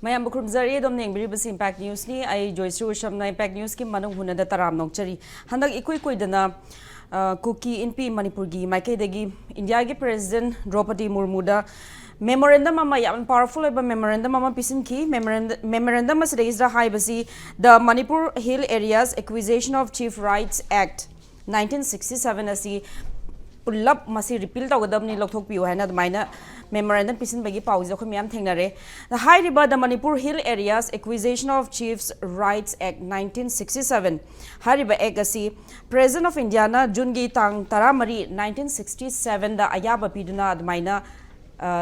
Mayam Bukrum Zari dom neng biri Impact News ni ay Joyce Rusham na Impact News ki manung huna da taram nok chari handak ikoi dana Kuki NP Manipur gi Maike degi India gi President Draupadi Murmu da memorandum ama yam powerful eba memorandum ama pisin ki memorandum as raised high basi the Manipur Hill Areas Acquisition of Chief Rights Act 1967 asi pullap masi repeal tawgadabni lokthok piu haina admaina memorandum pisin bagi pause ko miam thengnare the high river the Manipur Hill Areas Acquisition of Chiefs Rights Act 1967 high river act asi President of India na June gi tang taramari 1967 da ayaba piduna admaina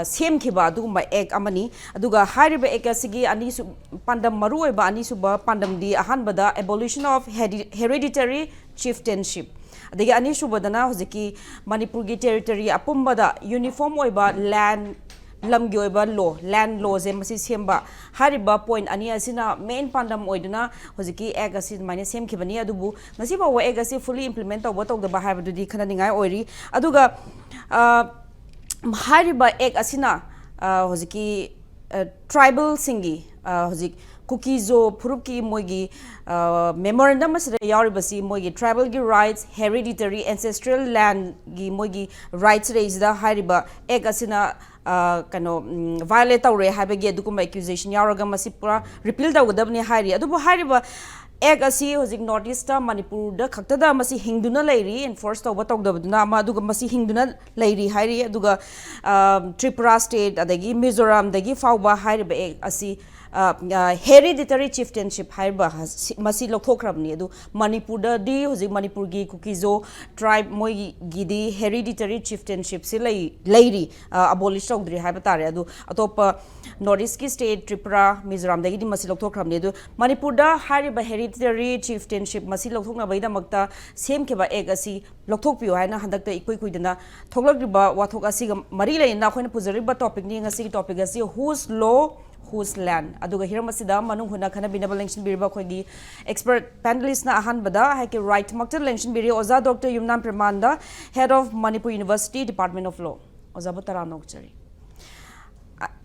same kiba adugumba act amani aduga high river act asigi ani su pandam maru eba ani suba pandam di ahanbada abolition of hereditary chieftainship adagi ani subadana hojiki Manipur gi territory apumbada uniform oiba land lamgi oiba law land law je masi semba hariba point ani asina main pandam oiduna hojiki act asi mine sem khibani adubu ngasi ba wa act asi fully implement tawba tawdaba habadudi khana ningai oiri aduga hariba act asina hojiki tribal singi hojik Kukizo Puruki Mogi memorandum as Yaribasi Mogi tribal gi rights hereditary ancestral land gi Mogi rights raised the Hariba Egasina kano violate awre habege dukuma accusation Yaraga Masipura repealed awdabni Hari Adubu Hariba egg asi hojik northeast Manipur da khaktada masi hingduna lairi enforce tawba tawdabduna ama aduga masi hingduna lairi hairi aduga Tripura state adagi Mizoram dagi fawba hariba egg asi hereditary chieftainship haiba masi lokhokrabni adu Manipur da di hojik Manipur gi Kukizo tribe moi gi di hereditary chieftainship se lairi abolish tawdri haiba tare adu atopa northeast ki state Tripura Mizoram dagi di masi lokhokrabni adu Manipur da hariba hereditary chieftainship masi lokhokna baida makta same keba egg asi lokhok piu haina handakta ikoi kuidana thoglagriba wathok asi ga mari leina khoina pujariba topic ni ngasi topic asi whose law whose land aduga hiramasida manung huna khana binaba election biriba khoigi expert panelist na ahan bada haike right makta election biri oza Dr. Yumnam Pramanda head of Manipur University Department of Law oza butara nokchari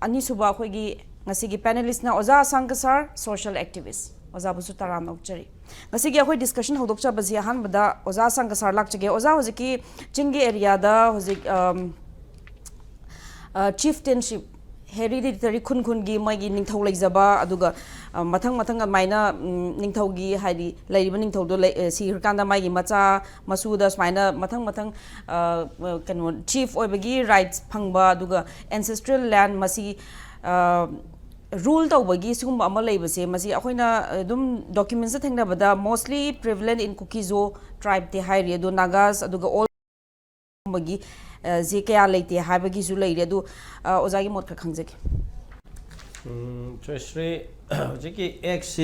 ani suba khoigi ngasi gi panelist na oza Sankasar social activist oza busu tara nokchari ngasi gi khoi discussion hodokcha bazi ahan bada oza Sankasar lakchage oza hojiki chingi area da hojik chieftainship hereditary khun gi mai gi ningthau leijaba aduga mathang maina ningthau gi haidi leiba ningthau do si kanda mai gi macha masuda smaina mathang kanu chief oibagi rights phangba aduga ancestral land masi rule tawbagi sigumba ama leibase masi akoina dum documents thengna bada mostly prevalent in Kukizo tribe te hairi do Nagas aduga all bagi je kaya leite habagi zu leire adu ozagi mot ka khangjaki Treasury jiki x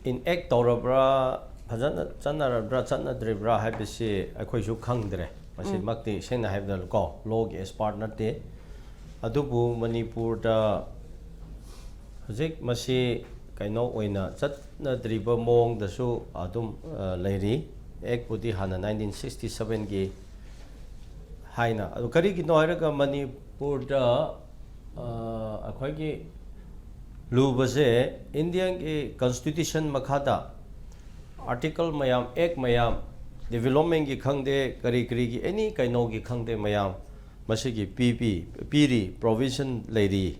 in act torabra phajana chanarabra chanadribra habisi akhoi su khangdre masi makti sena habdal ko log as partner te adubu Manipur da hojik masi kaino oina chatnadriba mong da su adum leiri ek pudi hana 1967 gi haina adu kari gi noiraga Manipur da akhoi gi lubase Indian gi constitution makhada article mayam ek mayam development gi khangde kari gi any kaino gi khangde mayam masigi piri provision leiri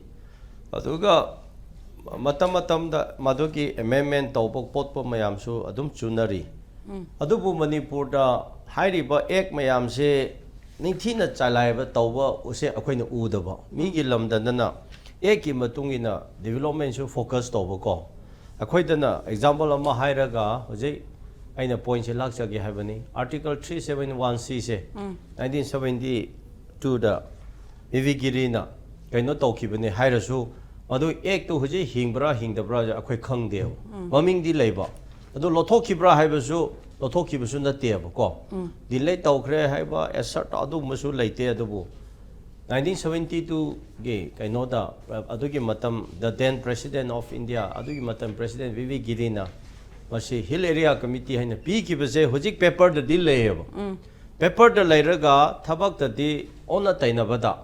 aduga matam da madugi amendment tawbok potpo mayam su adum chunari adubu Manipur da hairiba ek mayam se ningthina chalaiba tawba use akoina udaba migi lamdana eki matungina development su focus tawba ko akoidana example ama hairaga hoje aina point se lakchage habani article 371c se 1972 da evigirina kaino tawkhibani hairasu adu ek to hoje hingbra hingdabra akoi khangdeu maming di leiba adu lothokibra haibasu lothokibsu nateba ko delay tawkhre haiba assert adu masu leite adubu 1972 ge kaino da adugi matam the then president of India adugi matam president VV Girina masi hill area committee haina pi kibase hojik paper da dil leyeba paper da leiraga thabak da di ona tainabada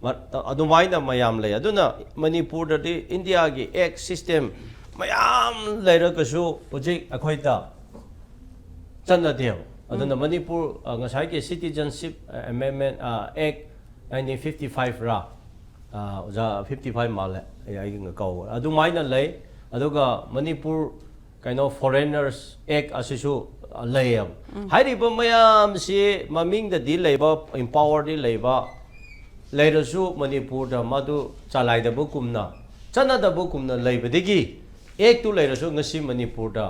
ꯑꯗꯨꯃꯥꯏꯅ ꯃꯌꯥꯝ ꯂꯩ ꯑꯗꯨꯅ ꯃꯅꯤꯄꯨꯔꯗꯗꯤ ꯏꯟꯗꯤꯌꯥꯒꯤ ꯑꯦꯛ system ꯃꯌꯥꯝ ꯂꯩꯔꯒꯁꯨ ꯍꯧꯖꯤꯛ ꯑꯩꯈꯣꯏꯗ ꯆꯠꯅꯗꯦꯕ ꯑꯗꯨꯅ ꯃꯅꯤꯄꯨꯔ ꯉꯁꯥꯏꯒꯤ ꯁꯤꯇꯤꯖꯟꯁꯤꯞ ꯑꯦꯃꯦꯟꯃꯦꯟ ꯑꯦꯛ 1955 ꯔꯥ ꯑꯣꯖꯥ 55 ꯃꯥꯜꯂꯦ ꯑꯩ ꯀꯧꯕ ꯑꯗꯨꯃꯥꯏꯅ ꯂꯩ ꯑꯗꯨꯒ ꯃꯅꯤꯄꯨꯔ ꯀꯩꯅꯣ ꯐꯣꯔꯦꯅꯔꯁ ꯑꯦꯛ ꯑꯁꯤꯁꯨ ꯂꯩꯌꯦꯕ ꯍꯥꯏꯔꯤꯕ ꯃꯌꯥꯝꯁꯤ ꯃꯃꯤꯡꯗꯗꯤ ꯂꯩꯕ ꯏꯝꯄꯥꯋꯔꯗꯤ ꯂꯩꯕ ꯂꯩꯔꯁꯨ ꯃꯅꯤꯄꯨꯔꯗ ꯃꯗꯨ ꯆꯂꯥꯏꯗꯕꯒꯨꯝꯅ ꯆꯠꯅꯗꯕꯒꯨꯝꯅ ꯂꯩꯕꯗꯒꯤ ꯑꯦꯛꯇꯨ ꯂꯩꯔꯁꯨ ꯉꯁꯤ ꯃꯅꯤꯄꯨꯔꯗ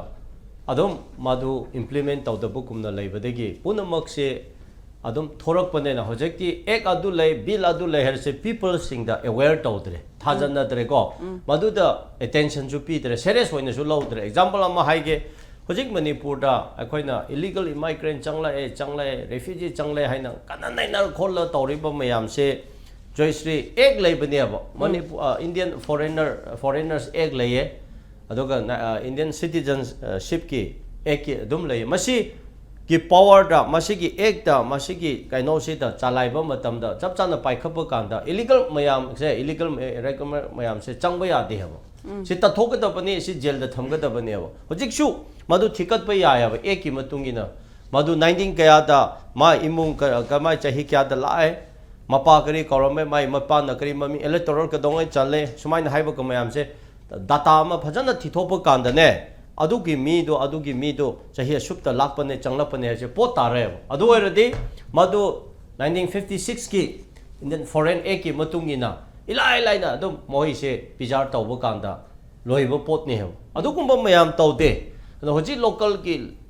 ꯑꯗꯨꯝ ꯃꯗꯨ ꯏꯝꯄ꯭ꯂꯤꯃꯦꯟ ꯇꯧꯗꯕꯒꯨꯝꯅ ꯂꯩꯕꯗꯒꯤ ꯄꯨꯝꯅꯃꯛꯁꯦ ꯑꯗꯨꯝ ꯊꯣꯔꯛꯄꯅꯦꯅ ꯍꯧꯖꯤꯛꯇꯤ ꯑꯦꯛ ꯑꯗꯨ ꯂꯩ ꯕꯤꯜ ꯑꯗꯨ ꯂꯩ ꯍꯥꯏꯔꯁꯦ ꯄꯤꯄꯜꯁꯤꯡꯗ ꯑꯦꯋꯦꯌꯔ ꯇꯧꯗ꯭ꯔꯦ ꯊꯥꯖꯅꯗ꯭ꯔꯦꯀꯣ ꯃꯗꯨꯗ ꯑꯦꯇꯦꯟꯁꯟꯁꯨ ꯄꯤꯗ꯭ꯔꯦ ꯁꯦꯔꯤꯌꯁ ꯑꯣꯏꯅꯁꯨ ꯂꯧꯗ꯭ꯔꯦ ꯑꯦꯛꯖꯥꯝꯄꯜ ꯑꯃ ꯍꯥꯏꯒꯦ ꯍꯧꯖꯤꯛ ꯃꯅꯤꯄꯨꯔꯗ ꯑꯩꯈꯣꯏꯅ ꯏꯂꯤꯒꯜ ꯏꯃꯥꯏꯒ꯭ꯔꯦꯟ ꯆꯪꯂꯛꯑꯦ ꯔꯦꯐ꯭ꯌꯨꯖꯤ ꯆꯪꯂꯛꯑꯦ ꯍꯥꯏꯅ ꯀꯟꯅ ꯅꯩꯅ ꯈꯣꯠꯂ ꯇꯧꯔꯤꯕ ꯃꯌꯥꯝꯁꯦ ꯖꯣꯏꯁ꯭ꯔꯤ ꯑꯦꯛ ꯂꯩꯕꯅꯦꯕ ꯃꯅꯤꯄꯨꯔ ꯏꯟꯗꯤꯌꯟ ꯐꯣꯔꯦꯅꯔꯁ ꯑꯦꯛ ꯂꯩꯌꯦ ꯑꯗꯨꯒ ꯏꯟꯗꯤꯌꯟ ꯁꯤꯇꯤꯖꯟꯁꯤꯞꯀꯤ ꯑꯦꯛꯀꯤ ꯑꯗꯨꯝ ꯂꯩꯌꯦ ꯃꯁꯤꯒꯤ ꯄꯋꯥꯔꯗ ꯃꯁꯤꯒꯤ ꯑꯦꯛꯇ ꯃꯁꯤꯒꯤ ꯀꯩꯅꯣꯁꯤꯗ ꯆꯂꯥꯏꯕ ꯃꯇꯝꯗ ꯆꯞ ꯆꯥꯅ ꯄꯥꯏꯈꯠꯄ ꯀꯥꯟꯗ ꯏꯂꯤꯒꯜ ꯃꯌꯥꯝꯁꯦ ꯏꯂꯤꯒꯜ ꯃꯌꯥꯝꯁꯦ ꯆꯪꯕ ꯌꯥꯗꯦ ꯍꯥꯏꯕ ꯁꯤ ꯇꯠꯊꯣꯛꯀꯗꯕꯅꯤ ꯁꯤ ꯖꯦꯜꯗ ꯊꯝꯒꯗꯕꯅꯦꯕ ꯍꯧꯖꯤꯛꯁꯨ ꯃꯗꯨ ꯊꯤꯀꯠꯄ ꯌꯥꯏꯑꯕ ꯑꯦꯛꯀꯤ ꯃꯇꯨꯡ ꯏꯟꯅ ꯃꯗꯨ 19 ꯀꯌꯥꯗ ꯃꯥ ꯏꯃꯨꯡ ꯀꯃꯥꯏ ꯆꯍꯤ ꯀꯌꯥꯗ ꯂꯥꯛꯑꯦ ꯃꯄꯥ ꯀꯔꯤ ꯀꯧꯔꯝꯃꯦ ꯃꯥꯏ ꯃꯄꯥꯅ ꯀꯔꯤ ꯃꯃꯤꯡ ꯑꯦꯂꯦꯛꯇꯣꯔꯦꯜ ꯀꯩꯗꯧꯉꯩ ꯆꯜꯂꯦ ꯁꯨꯃꯥꯏꯅ ꯍꯥꯏꯕ ꯃꯌꯥꯝꯁꯦ ꯗꯥꯇꯥ ꯑꯃ ꯐꯖꯅ ꯊꯤꯊꯣꯛꯄ ꯀꯥꯟꯗꯅꯦ ꯑꯗꯨꯒꯤ ꯃꯤꯗꯣ ꯆꯍꯤ ꯑꯁꯨꯛꯇ ꯂꯥꯛꯄꯅꯦ ꯆꯪꯂꯛꯄꯅꯦ ꯍꯥꯏꯁꯦ ꯄꯣꯠ ꯇꯥꯔꯦꯕ ꯑꯗꯨ ꯑꯣꯏꯔꯗꯤ ꯃꯗꯨ 1956ꯀꯤ ꯏꯟꯗꯤꯌꯟ ꯐꯣꯔꯦꯟ ꯑꯦꯛꯀꯤ ꯃꯇꯨꯡ ꯏꯟꯅ 이라이 라이나 ꯑꯗꯨꯝ ꯃꯣꯏꯁꯦ ꯄꯤꯖꯥꯔ ꯇꯧꯕ ꯀꯥꯟꯗ ꯂꯣꯏꯕ ꯄꯣꯠꯅꯤ ꯍꯥꯏꯕ ꯑꯗꯨꯒꯨꯝꯕ ꯃꯌꯥꯝ ꯇꯧꯗꯦ ꯑꯗꯣ ꯍꯧꯖꯤꯛ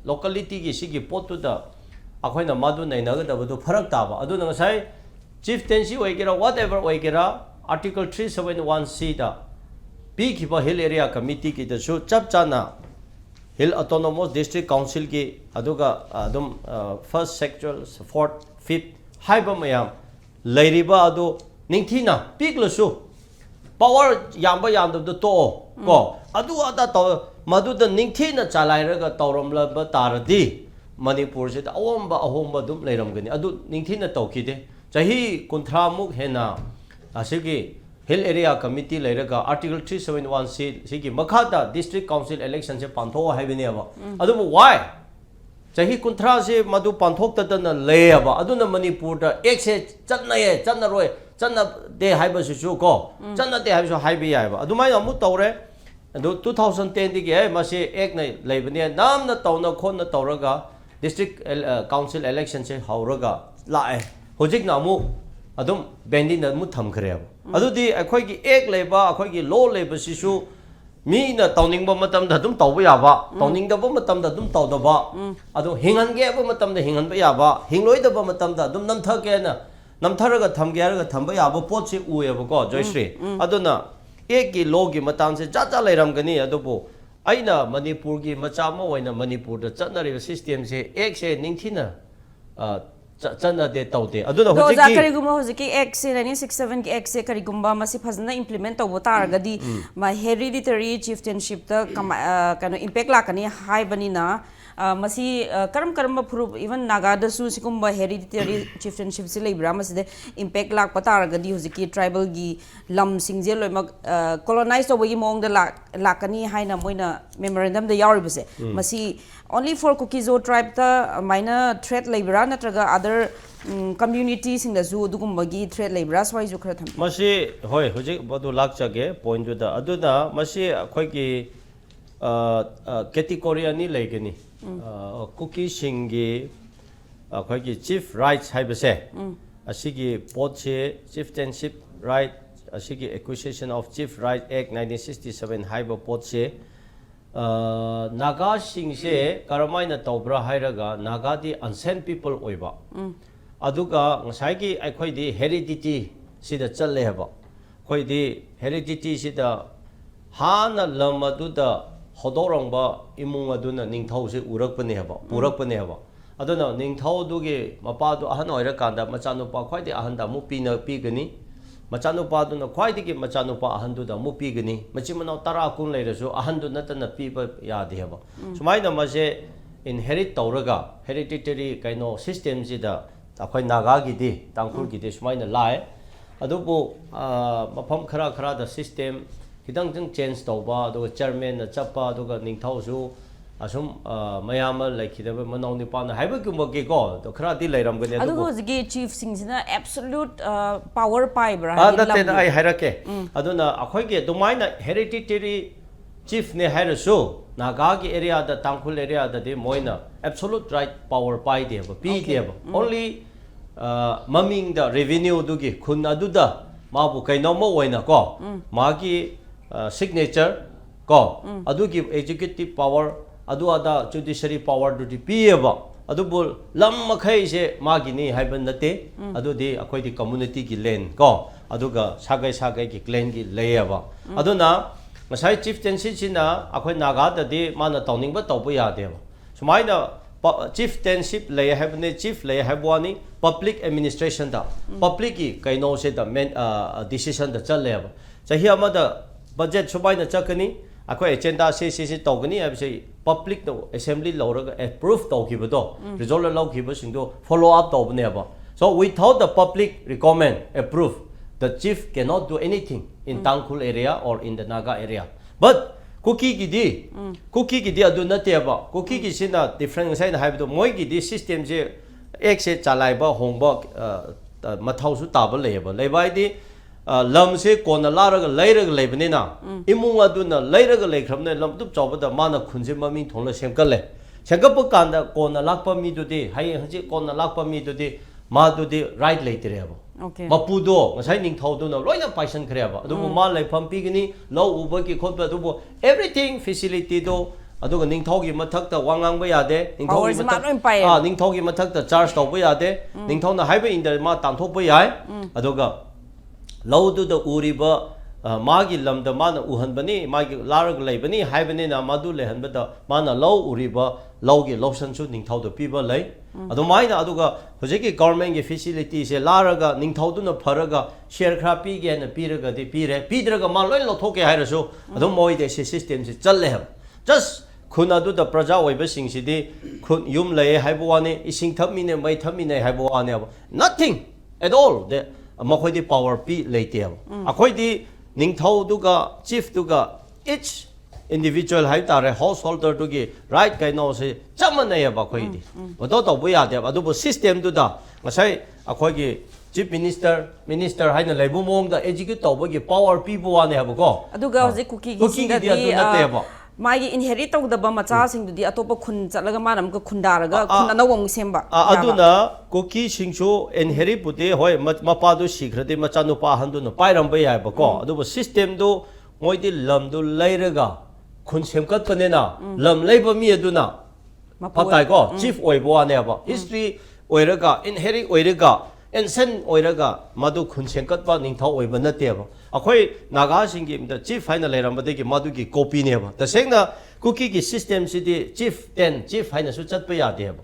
ꯂꯣꯀꯦꯂꯤꯇꯤꯒꯤ ꯁꯤꯒꯤ ꯄꯣꯠꯇꯨꯗ ꯑꯩꯈꯣꯏꯅ ꯃꯗꯨ ꯅꯩꯅꯒꯗꯕꯗꯨ ꯐꯔꯛ ꯇꯥꯕ ꯑꯗꯨꯅ ꯉꯁꯥꯏ ꯆꯤꯐꯇꯦꯟꯁꯤ ꯑꯣꯏꯒꯦꯔꯥ ꯋꯥꯠ ꯑꯦꯚꯔ ꯑꯣꯏꯒꯦꯔꯥ ꯑꯥꯔꯇꯤꯀꯜ 371(c)ꯗ ꯄꯤꯈꯤꯕ ꯍꯤꯜ ꯑꯦꯔꯤꯌꯥ ꯀꯃꯤꯇꯤꯒꯤꯗꯁꯨ ꯆꯞ ꯆꯥꯅ ꯍꯤꯜ ꯑꯣꯇꯣꯅꯣꯃꯁ ꯗꯤꯁꯇ꯭ꯔꯤꯛ ꯀꯥꯎꯟꯁꯤꯜꯒꯤ ꯑꯗꯨꯒ ꯑꯗꯨꯝ ꯐꯥꯔꯁ ꯁꯦꯛꯆꯨꯋꯦꯜ ꯐꯣꯔꯠ ꯐꯤꯐ ꯍꯥꯏꯕ ꯃꯌꯥꯝ ꯂꯩꯔꯤꯕ ꯑꯗꯨ ꯅꯤꯡꯊꯤꯅ ꯄꯤꯛꯂꯁꯨ ꯄꯋꯥꯔ ꯌꯥꯝꯕ ꯌꯥꯝꯗꯕꯗꯣ ꯇꯣꯛꯑꯣ ꯀꯣ ꯑꯗꯨ ꯑꯗꯥ ꯇꯧ ꯃꯗꯨꯗ ꯅꯤꯡꯊꯤꯅ ꯆꯂꯥꯏꯔꯒ ꯇꯧꯔꯝꯂꯕ ꯇꯥꯔꯗꯤ ꯃꯅꯤꯄꯨꯔꯁꯤꯗ ꯑꯍꯣꯡꯕ ꯑꯗꯨꯝ ꯂꯩꯔꯝꯒꯅꯤ ꯑꯗꯨ ꯅꯤꯡꯊꯤꯅ ꯇꯧꯈꯤꯗꯦ ꯆꯍꯤ 30ꯃꯨꯛ ꯍꯦꯟꯅ ꯑꯁꯤꯒꯤ ꯍꯤꯜ ꯑꯦꯔꯤꯌꯥ ꯀꯃꯤꯇꯤ ꯂꯩꯔꯒ ꯑꯥꯔꯇꯤꯀꯜ 371(c) ꯁꯤꯒꯤ ꯃꯈꯥꯗ ꯗꯤꯁꯇ꯭ꯔꯤꯛ ꯀꯥꯎꯟꯁꯤꯜ ꯏꯂꯦꯛꯁꯟꯁꯦ ꯄꯥꯡꯊꯣꯛꯑꯣ ꯍꯥꯏꯕꯅꯦꯕ ꯑꯗꯨꯕꯨ ꯋꯥꯏ ꯆꯍꯤ 30ꯁꯦ ꯃꯗꯨ ꯄꯥꯡꯊꯣꯛꯇꯗꯅ ꯂꯩꯌꯦꯕ ꯑꯗꯨꯅ ꯃꯅꯤꯄꯨꯔꯗ ꯑꯦꯛꯁꯦ ꯆꯠꯅꯩꯌꯦ ꯆꯠꯅꯔꯣꯏ ꯆꯠꯅꯗꯦ ꯍꯥꯏꯕꯁꯤꯁꯨ ꯀꯣ ꯆꯠꯅꯗꯦ ꯍꯥꯏꯕꯁꯨ ꯍꯥꯏꯕ ꯌꯥꯏꯕ ꯑꯗꯨꯃꯥꯏꯅ ꯑꯃꯨꯛ ꯇꯧꯔꯦ ꯑꯗꯨ 2010ꯗꯒꯤ ꯃꯁꯤ ꯑꯦꯛꯅ ꯂꯩꯕꯅꯦ ꯅꯥꯝꯅ ꯇꯧꯅ ꯈꯣꯠꯅ ꯇꯧꯔꯒ ꯗꯤꯁꯇ꯭ꯔꯤꯛ ꯀꯥꯎꯟꯁꯤꯜ ꯏꯂꯦꯛꯁꯟꯁꯦ ꯍꯧꯔꯒ ꯂꯥꯛꯑꯦ ꯍꯧꯖꯤꯛꯅ ꯑꯃꯨꯛ ꯑꯗꯨꯝ ꯕꯦꯟꯗꯤꯡꯗ ꯑꯃꯨꯛ ꯊꯝꯈ꯭ꯔꯦꯕ ꯑꯗꯨꯗꯤ ꯑꯩꯈꯣꯏꯒꯤ ꯑꯦꯛ ꯂꯩꯕ ꯑꯩꯈꯣꯏꯒꯤ ꯂꯣ ꯂꯩꯕꯁꯤꯁꯨ ꯃꯤꯅ ꯇꯧꯅꯤꯡꯕ ꯃꯇꯝꯗ ꯑꯗꯨꯝ ꯇꯧꯕ ꯌꯥꯕ ꯇꯧꯅꯤꯡꯗꯕ ꯃꯇꯝꯗ ꯑꯗꯨꯝ ꯇꯧꯗꯕ ꯑꯗꯨ ꯍꯤꯡꯍꯟꯒꯦ ꯍꯥꯏꯕ ꯃꯇꯝꯗ ꯍꯤꯡꯍꯟꯕ ꯌꯥꯕ ꯍꯤꯡꯂꯣꯏꯗꯕ ꯃꯇꯝꯗ ꯑꯗꯨꯝ ꯅꯝꯊꯒꯦꯅ ꯅꯝꯊꯔꯒ ꯊꯝꯒꯦ ꯍꯥꯏꯔꯒ ꯊꯝꯕ ꯌꯥꯕ ꯄꯣꯠꯁꯤ ꯎꯌꯦꯕꯀꯣ ꯖꯣꯏꯁ꯭ꯔꯤ ꯑꯗꯨꯅ ꯑꯦꯛꯀꯤ ꯂꯣꯒꯤ ꯃꯇꯥꯡꯁꯦ ꯖꯥꯠ ꯂꯩꯔꯝꯒꯅꯤ ꯑꯗꯨꯕꯨ ꯑꯩꯅ ꯃꯅꯤꯄꯨꯔꯒꯤ ꯃꯆꯥ ꯑꯃ ꯑꯣꯏꯅ ꯃꯅꯤꯄꯨꯔꯗ ꯆꯠꯅꯔꯤꯕ ꯁꯤꯁꯇꯦꯝꯁꯦ ꯑꯦꯛꯁꯦ ꯅꯤꯡꯊꯤꯅ ꯆꯠꯅꯗꯦ ꯇꯧꯗꯦ ꯑꯗꯨꯅ ꯍꯧꯖꯤꯛꯀꯤ ꯀꯔꯤꯒꯨꯝꯕ ꯍꯧꯖꯤꯛꯀꯤ ꯑꯦꯛꯁꯦ 1967ꯒꯤ ꯑꯦꯛꯁꯦ ꯀꯔꯤꯒꯨꯝꯕ ꯃꯁꯤ ꯐꯖꯅ ꯏꯝꯄ꯭ꯂꯤꯃꯦꯟट ꯇꯧꯕ ꯇꯥꯔꯒꯗꯤ ꯍꯦꯔꯤꯗꯤꯇꯔꯤ ꯆꯤꯐꯇꯦꯟꯁꯤꯞꯇ ꯀꯩꯅꯣ ꯏꯝꯄꯦꯛ ꯂꯥꯛꯀꯅꯤ ꯍꯥꯏꯕꯅꯤꯅ ꯃꯁꯤ ꯀꯔꯝꯕ ꯐꯨꯔꯨꯞ ꯏꯚꯟ ꯅꯥꯒꯥꯗꯁꯨ ꯁꯤꯒꯨꯝꯕ ꯍꯦꯔꯤꯗꯤꯇꯔꯤ ꯆꯤꯐꯇꯦꯟꯁꯤꯞꯁꯤ ꯂꯩꯕ꯭ꯔꯥ ꯃꯁꯤꯗ ꯏꯝꯄꯦꯛ ꯂꯥꯛꯄ ꯇꯥꯔꯒꯗꯤ ꯍꯧꯖꯤꯛꯀꯤ ꯇ꯭ꯔꯥꯏꯕꯦꯜꯒꯤ ꯂꯝꯁꯤꯡꯁꯦ ꯂꯣꯏꯅꯃꯛ ꯀꯣꯂꯣꯅꯥꯏꯖ ꯇꯧꯕꯒꯤ ꯃꯑꯣꯡꯗ ꯂꯥꯛꯀꯅꯤ ꯍꯥꯏꯅ ꯃꯣꯏꯅ ꯃꯦꯃꯣꯔꯦꯟꯗꯝꯗ ꯌꯥꯎꯔꯤꯕꯁꯦ ꯃꯁꯤ only for Kukizo tribe ta maina threat leibra natraga other community singdasu dugumagi threat leibra swaisu khara tham masi hoi hoji bodu lakchage point ju da aduna masi akhoi ki category ani leigani cookie singi akhoi ki chief rights haibase asigi pot che chieftainship right asigi acquisition of chief right act 1967 haiba pot che Naga singse karamaina tawbra hairaga Naga di unsent people oiba aduga ngasai akhoi di heredity sida challe haba khoi di heredity sida hana lamadu da hodorangba imung aduna ningthau se urakpane haba purakpane haba aduna ningthau duge mapadu ahan oira kanda machanupa khoi di ahanda mu pigani Machanupa do na quite Machanupa Ahanduda Mupigani, Machimano Tarakun later so Ahandu Natana people Yadihaba. So my namaze inherit Tauraga, hereditary kind of systems ida, Akwai Nagagi di, Tankurgi dish, mine lie. adubu mafam khara da system kitang jang change tawba aduga chairman na chapa aduga ningthau su asum mayama laikhidaba manau ni pana haiba kumba ke ko to khara di lairam gane adugo zigi chief sing sina absolute power pai bra that I hairake aduna akhoi ge dumaina hereditary chief ne hairasu naga ki area da tangkhul area da de moina absolute right power pai de ba pi de ba only maming the revenue dugi khun aduda mabu kaino mo oina ko magi signature ko adugi executive power adu ada judiciary power duty pieba adubu lam makhai se magi ni haiban nate adu de akhoi di community ki land ko aduga sagai ki clan ki layaba aduna masai chieftaincy sina akhoi naga da de mana tawning ba tawbu ya de sumaina chieftainship lay habne chief lay habwani public administration da public ki kaino se da main decision da challeba chahi amada budget subaina chakani akhoi agenda se tawgani abse public no assembly lawraga approve tawkibado result lawkiba singdo follow up tawbne ba so without the public recommend approve the chief cannot do anything in Tangkhul area or in the Naga area but cookie gidi adu nate ba cookie gi sina different sai na haibu moi gidi system je ek se chalai ba hongba mathau su ta ba lebai di lam se kona laraga leiraga lebne na imung adu na leiraga lekhrabne lam tup chawba da mana khunje maming thongla semkale semkap kanda kona lakpa mi du de hai haji kona lakpa mi du de ma du de right leitere ba okay mapudo ngasai ningthau do na loina paison khreaba adubu ma leifam pigini lo uba ki khotba adubu everything facility do aduga ningthau gi mathak ta wangang ba yade ningthau gi mathak ningthau gi mathak ta charge tawba yade ningthau na haiba in the ma tamthok ba yai aduga lo du da uriba magi lamda mana uhanbani magi larag leibani haibani na madu lehanbada mana lo uriba logi lopsan su ningthau do piba lei adu maina aduga hojeki government ge facility se laraga ningthau du na pharaga share khra pi ge na piraga de pire pidraga ma loi lo thoke hairasu adu moi de se system se challe ha just khuna du da praja oiba sing si de khun yum lei haibu wani ising thammi ne mai thammi ne haibu wani nothing at all the makhoi di power pi leite akhoi di ningthau duga chief duga each individual hai tare householder dugi right kaino se chamana ya ba khoi di odo to bu ya de adu system du da ngasai akhoi gi chief minister haina leibu mong da execute to ba gi power pi bu wa ne ha ko aduga hoje cookie gi di magi inherit tawdaba macha sing dudi atopa khun chalaga manam ka khundaraga khun anawang semba aduna cookie singsu inherit bude hoi mapa du sigrade macha nu pa handu no pairam ba ya ba ko adu system du moi di lam du leiraga khun semkat panena lam leiba mi aduna patai ko chief oibo ne ba history oiraga inherit oiraga ensen oiraga madu khun semkat ba ningthau oiba na te ba akhoi naga singi the chief haina leiram ba de madu gi copy ne ba ta sengna cookie gi system si di chief haina su chat pa ya de ba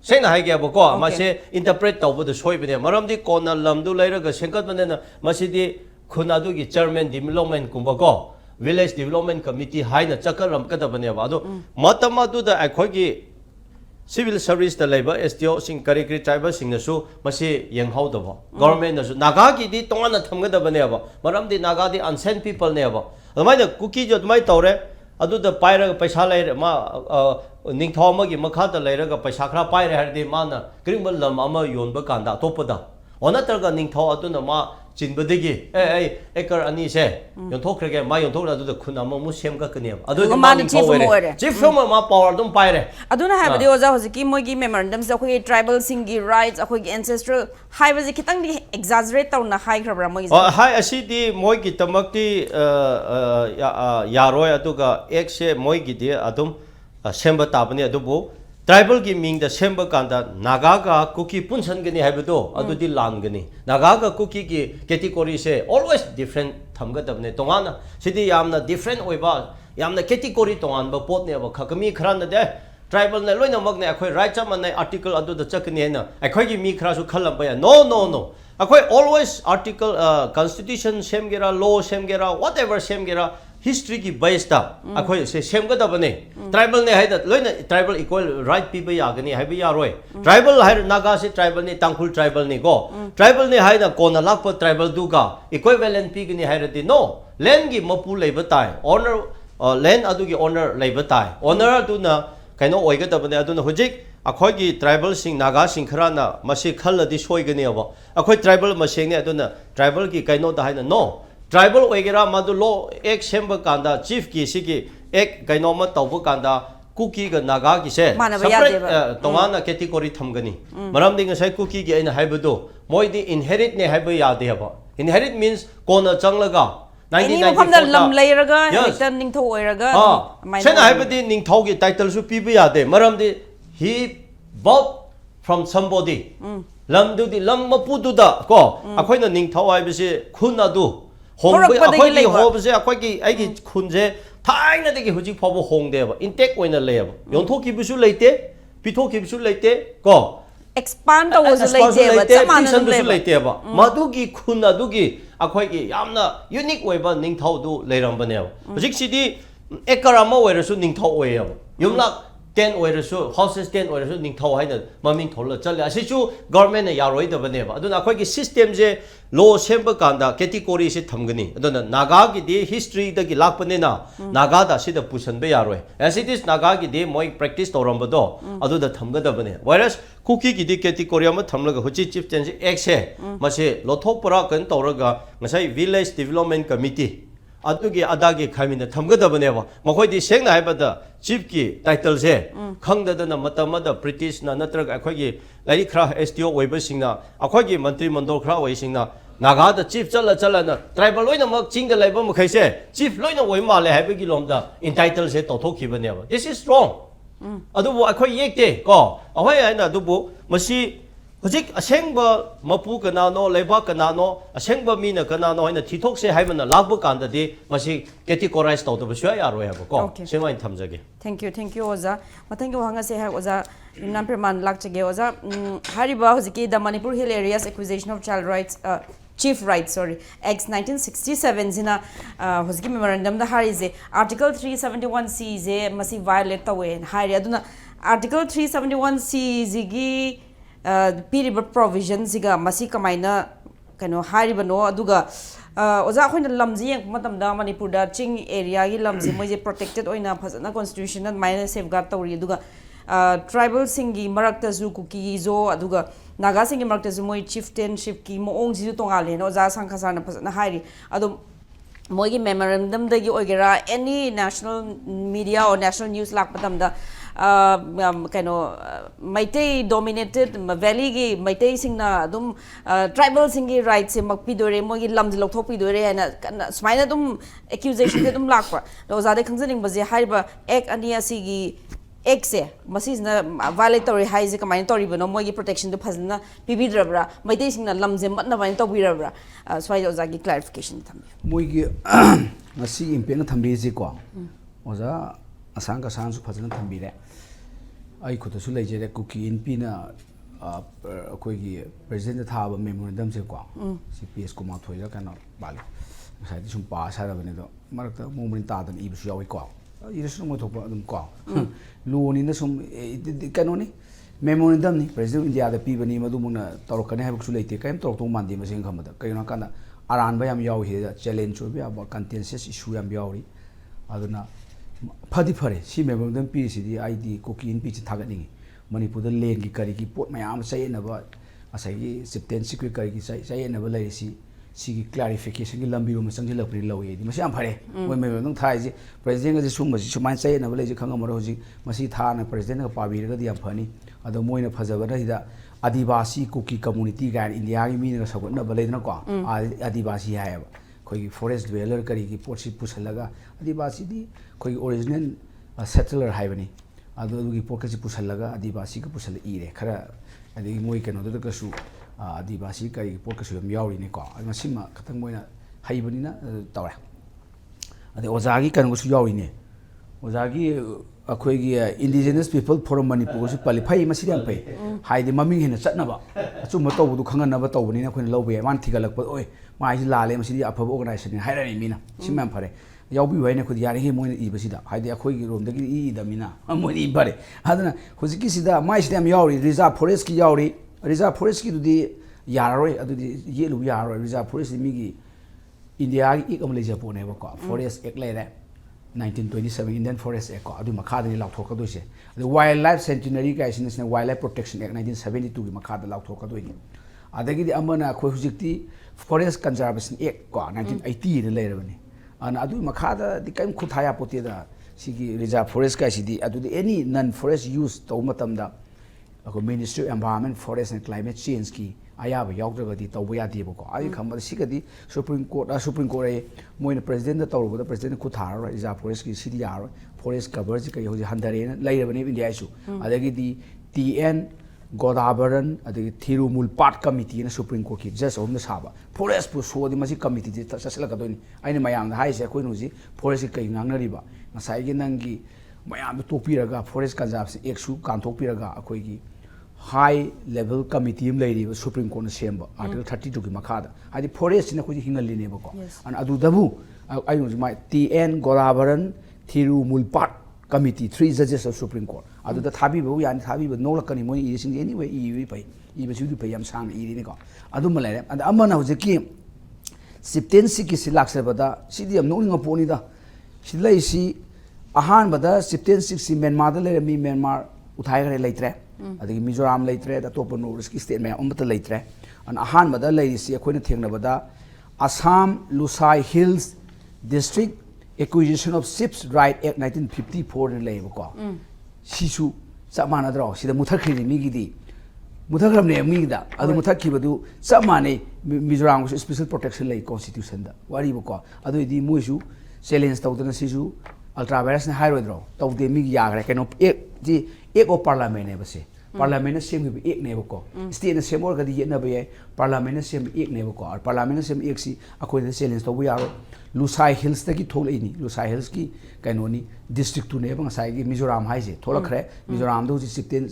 sengna hai ge ba ko ma se interpret taw ba de soi ba ne maram di kona lam du leiraga semkat ba ne na ma si di khunadu gi chairman development kumba ko village development committee haina chakaram ka da ba ne ba do matama du da akhoi gi civil service da labor STO sing karikri tribal sing na su masi yang hau da ba government na su naga gi di tonga na tham ga da ba ne ba maram di naga di unsent people ne ba amai na cookie jo mai tawre adu da paira paisa lai ma ningthau ma gi makha da lai ra ga paisa khra pai re har di ma na krimbal lam ama yon ba kan da top da ona tar ga ningthau adu na ma 진버되기 에कर 아니 세 연톡크게 마 연톡라도 군나 뭐 셈가 그네 아도 많이 치프모래 치프모 마 파워 좀 파이래 아도나 하버디 오자 호지키 모기 메모런덤 서 코이 트라이벌 싱기 라이트스 아코이 앤세스트럴 하이버지 키땅디 exaggerate 타우나 하이 크라브라 모기 하이 아시디 모기 담막디 야로야 아도가 엑세 모기디 아돔 셈바 타브니 아도보 tribal की Ming the सेंब कांदा नागा का cookie पुनसन Ghani हाइबदो अदुदि लान गनी नागा का cookie की category से always different थमगदबने तोंगाना सिदि यामना different ओइबा यामना category तोंगान ब पोतने ब खकमी खरान दे tribal ने लोइना मगने अखोय राइट चम ने आर्टिकल अदु द चकनी हैना अखोय की मी खरा सु खलम बया नो अखोय ऑलवेज आर्टिकल कॉन्स्टिट्यूशन सेमगेरा लॉ सेमगेरा व्हाटएवर सेमगेरा history की base ता अखोई से सेम का दबने tribal ने है दा लोइना tribal equal right people यागनी है भी यारोय tribal है नागा से tribal ने तांगकुल tribal ने को tribal ने है ना कोना लाख पर tribal दूगा equivalent पी गनी है रहती no land की मपू ले बताए honor land अदु की honor ले बताए honor अदु ना कहीं ओए का दबने अदु ना हुजिक अखोई की ट्राइबल सिंह नागा सिंह खरा ना मसी खल दी सोई गने अब अखोई ट्राइबल मसिंग ने अदु ना ट्राइबल की कहीं नो दाहिना नो ट्राइबल वगैरह मधु लो एक सेम्ब कांदा चीफ की सिगी एक कहीं मत तब कांदा कुकी का नागा की से सेपरेट तोंगाना कैटेगरी थमगनी मरम दिंग से कुकी की इन हाइबदो मोइदी इनहेरिट ने हाइब यादे हबा इनहेरिट मींस कोना चंगलगा 1994 लम लेरगा हेक्टर निंगथौ ओइरगा सेना हाइबदी निंगथौ की टाइटल सु पीबे यादे मरम दि he bought from somebody lam du di lam mapudu da ko akhoi na ningthau ai bise khun adu hong bai akhoi ki ho bise akhoi ki ai ki khun je thai na de ki huji phobo hong de ba intact oina le ba yong tho ki bisu leite pitho ki bisu leite ko expand to was leite ba chamana bisu leite ba madu ki khun adu ki akhoi ki yamna unique oi ba ningthau du leiram ba ne ba hujik sidi ekara ma oi rasu ningthau oi ba yumla 10 oirasu houses 10 oirasu ningthau haina maming thola chale asichu government na yaroi da bane ba aduna akhoi ki system je law semba kanda category se thamgani aduna naga ki de history da ki lakpane na naga da sida pusan be yaroi as it is naga ki de moi practice toram ba do adu da thamga da bane whereas kuki ki de category ma thamlaga huchi chief change x se mase lothok pora kan toraga ngasai village development committee अदुगी अदागी खामिना थमगदबनेबा मखोइदि सेंगना हाइबदा chief की title से खंगदना मतमदा ब्रिटिश ना नत्रग अखोगी लाइक खरा एसटीओ ओइबसिंगना अखोगी मंत्री मंडल खरा ओइसिंगना नागादा चीफ चला चलाना ट्राइबल लोइना मक चिंगदा लाइबा मखैसे चीफ लोइना ओइ माले हाइबगी लोमदा इन टाइटल से तोथोखिबनेबा दिस इज स्ट्रांग अदुबो अखोइ येकते को अहोय हाइना अदुबो मसी हुजिक असेंगबा मपु कनानो लेबा कनानो असेंगबा मीना कनानो हाइना थिथोकसे हाइबना लागबो कांददि मसी कैटेगराइज तौदबसु यारोय हाबको सेमाइन थमजगे थैंक यू ओजा मथंग वहांगा से है ओजा नाम प्रमाण लाक्चगे ओजा हारिबा हुजिकी द Manipur hill areas acquisition of child rights Chief Rights, sorry, Acts 1967 zina huski memorandum da hari je Article 371C je masi violate tawe hari aduna Article 371C zigi piriba provision ziga masi kamaina kano hari bano aduga oza khoina lamji yeng matam da Manipur da ching area gi lamji moi je protected oina phasana constitutional minor safeguard tawri aduga tribal singi marakta zu kuki zo aduga naga singi marakta zu moi chieftainship ki moong ji tonga le no za sangkhasa na phasana hairi adu moi gi memorandum da gi ogera any national media or national news lak patam da kaino maitei dominated valley gi maitei singna adum tribal singi rights se makpi dore moi gi lamji lokthok pi dore ana smaina dum accusation de dum lakpa do za de khangjaning baje haiba ek ani asi gi एक से मसीजना violet तौरी हाइजे कमाइन तौरी बनो मोगी protection तो फजना पिबिद्रबरा मैते सिंगना लमजे मतना बाइन तौबिरबरा स्वाइ ओजागी clarification थम मोगी मसी इम्पेक्ट थम्बी जे को ओजा असांग का सांसु फजना थम्बीरे आई खुदसु लेजेरे कुकी इनपीना अखोगी प्रेसिडेंट थाब मेमोरेंडम से को सीपीएस को माथोइरा कनो बाले साइड सुम पास हारबने दो मरक मोमरिन तादन इबसु यावे को इरेसन मो थोप अदम को लोनी न सुम कनोनी मेमोरेंडम नि प्रेसिडेंट इंडिया द पीबनी मदुमुना तौरकने हाबसु लेते कायम तौरतो मानदे मसिंग खमदा कयना काना अरानबा याम याव हे चैलेंज ओबे अब कंटेंशियस इशू याम यावरी अदुना फदी फरे सी मेमोरेंडम पी सिदी आईडी कोकी इन पी छि थागनिंग मणिपुर द लेंग की करी की पोट मयाम सयनबा असैगी चिप्टेंशिप की करी की सयनबा लैसी सिगी क्लैरिफिकेशन की लंबी रूम संग लपरी लवे दि मसी आम फरे मोय मेमोरेंडम थाइजे प्रेसिडेंट जी सुम सुमाइन सयनबा लैजे खंगमरो होजि मसी थाना प्रेसिडेंट का पाबीरगा दि याम फनी अदो मोयना फजबना हिदा आदिवासी कुकी कम्युनिटी गाइन इंडिया की मीना सगोना बलेदना को आदिवासी हायबा खोई फॉरेस्ट ड्वेलर करी की पोटसी पुसलगा आदिवासी दी खोई ओरिजिनल सेटलर हायबनी अदुगी पोटसी पुसलगा आदिवासी का पुसल इरे खरा अदि मोय कनो दो कसु आदिवासी करी पोट कसु यम यावरिने को मसिमा खतंग मोयना हायबनिना तवरा अदि ओजागी कनो कसु यावरिने ओजागी अखोगी इंडिजिनस पीपल फॉर मणिपुर से qualify मसिदि am pai haidi maming hena chatnaba achuma tawbu khanganaba tawbani na khoina lawbe man thigalakpa oi mai laale masidi afaba organization hairani mina simam phare याबी वाइने खुद यारे हे मोइन इबसिदा हाइदे अखोई रोम दगी इदमिना मोइन इबरे हादना हुजिकी सिदा माइ सिदा यावरी रिजर्व फॉरेस्ट की यावरी reserve forest की दुदी यारोय अदुदी येलु यारोय रिजर्व फॉरेस्ट मिगी इंडिया की एक अमले जापोने बको फॉरेस्ट एक लेरे 1927 इंडियन फॉरेस्ट एक को अदु मखादनि लाउथोकदोइसे वाइल्ड लाइफ सेंचुरी का national wild life protection act 1972 की मखाद लाउथोकदोइनि अदगी अमना अखोई हुजिकती फॉरेस्ट कंजर्वेशन एक्ट को 1980 रे लेरबनी अन अदु मखादा दि कैम खुथाया पोतेदा सिगी रिजर्व फॉरेस्ट का सिदी अदु एनी नॉन फॉरेस्ट यूज तो मतमदा अको ministry of environment forest and climate change की अयाब याउद्रगदी तौब यादेबको आई खम सिगदी सुप्रीम कोर्ट रे मोइन प्रेसिडेंट तौरबदा प्रेसिडेंट खुथारो रिजर्व फॉरेस्ट की सिदी यारो फॉरेस्ट कवरेज कई होजि हंदरे लेरबनी इंडिया सु अदगी टीएन गोदावरन अदगी थिरुमुल पाट कमिटी ने सुप्रीम कोर्ट की जज ओम साबा फॉरेस्ट पु सोदि मसी कमिटी दि ससलगदोनि आइने मयाम हाइसे कोइ नुजी फॉरेस्ट कई ngangnariba ngasai nangi mayam topiraga forest conservation एक्सु कांथोपिरागा अखोइगी हाई लेवल कमिटी अम लेरिबा सुप्रीम कोर्ट ने सेम्बा आर्टिकल 32 की मखादा हादि फॉरेस्ट ने खोजि हिंगलिनेबको अन अदुदबु आइनो माइ टीएन गोदावरन थिरुमुलपाट कमिटी 3 जजेस ऑफ सुप्रीम कोर्ट अदुदा थाबिबु यानि थाबिबु नोलकनि मोइ इसिंग एनीवे इबि पै इबसुदु पै याम सांग इरिनेको अदुम लेरे अद अमना हुजकी सिप्टेंसी की सिलाक्सबदा सिदि यम नोनिंग पोनिदा सिलाइसी अहान बदा सिप्टेंसी सि म्यांमार द लेरे मी म्यांमार उठाइगरे लेत्रे अदगी मिजोराम लेत्रे द टॉप नॉर्थ की स्टेट में अमत लेत्रे अन अहान बदा लेरिसी अखोइना थेंगनबदा Assam Lushai hills district acquisition of chiefs right act 1954 ने लेबको सिसु समानद्रो सिदा मुथखरिनि मिगिदी मुथखरमने मिगदा अदु मुथखिबदु समाने मिजोराम को स्पेशल प्रोटेक्शन ले कॉन्स्टिट्यूशन दा वारिबको अदुइदी मोइसु चैलेंज तौदना सिसु अल्ट्रा वायरस ने हाइरोद्रो तौदे मिग यागरे केनो एक ओ पार्लियामेंट ने बसे पार्लियामेंट ने सेम एक नेबको स्टेट ने सेम गदी येनबे पार्लियामेंट ने सेम एक नेबको और पार्लियामेंट ने सेम एक सी अखोइ चैलेंज तौबु यारो लुसाई हिल्स तकी थोलैनी लुसाई हिल्स की कैनोनी डिस्ट्रिक्ट टू ने बंगासाई की मिजोराम हाइजे थोलखरे मिजोराम दो सिप्टेन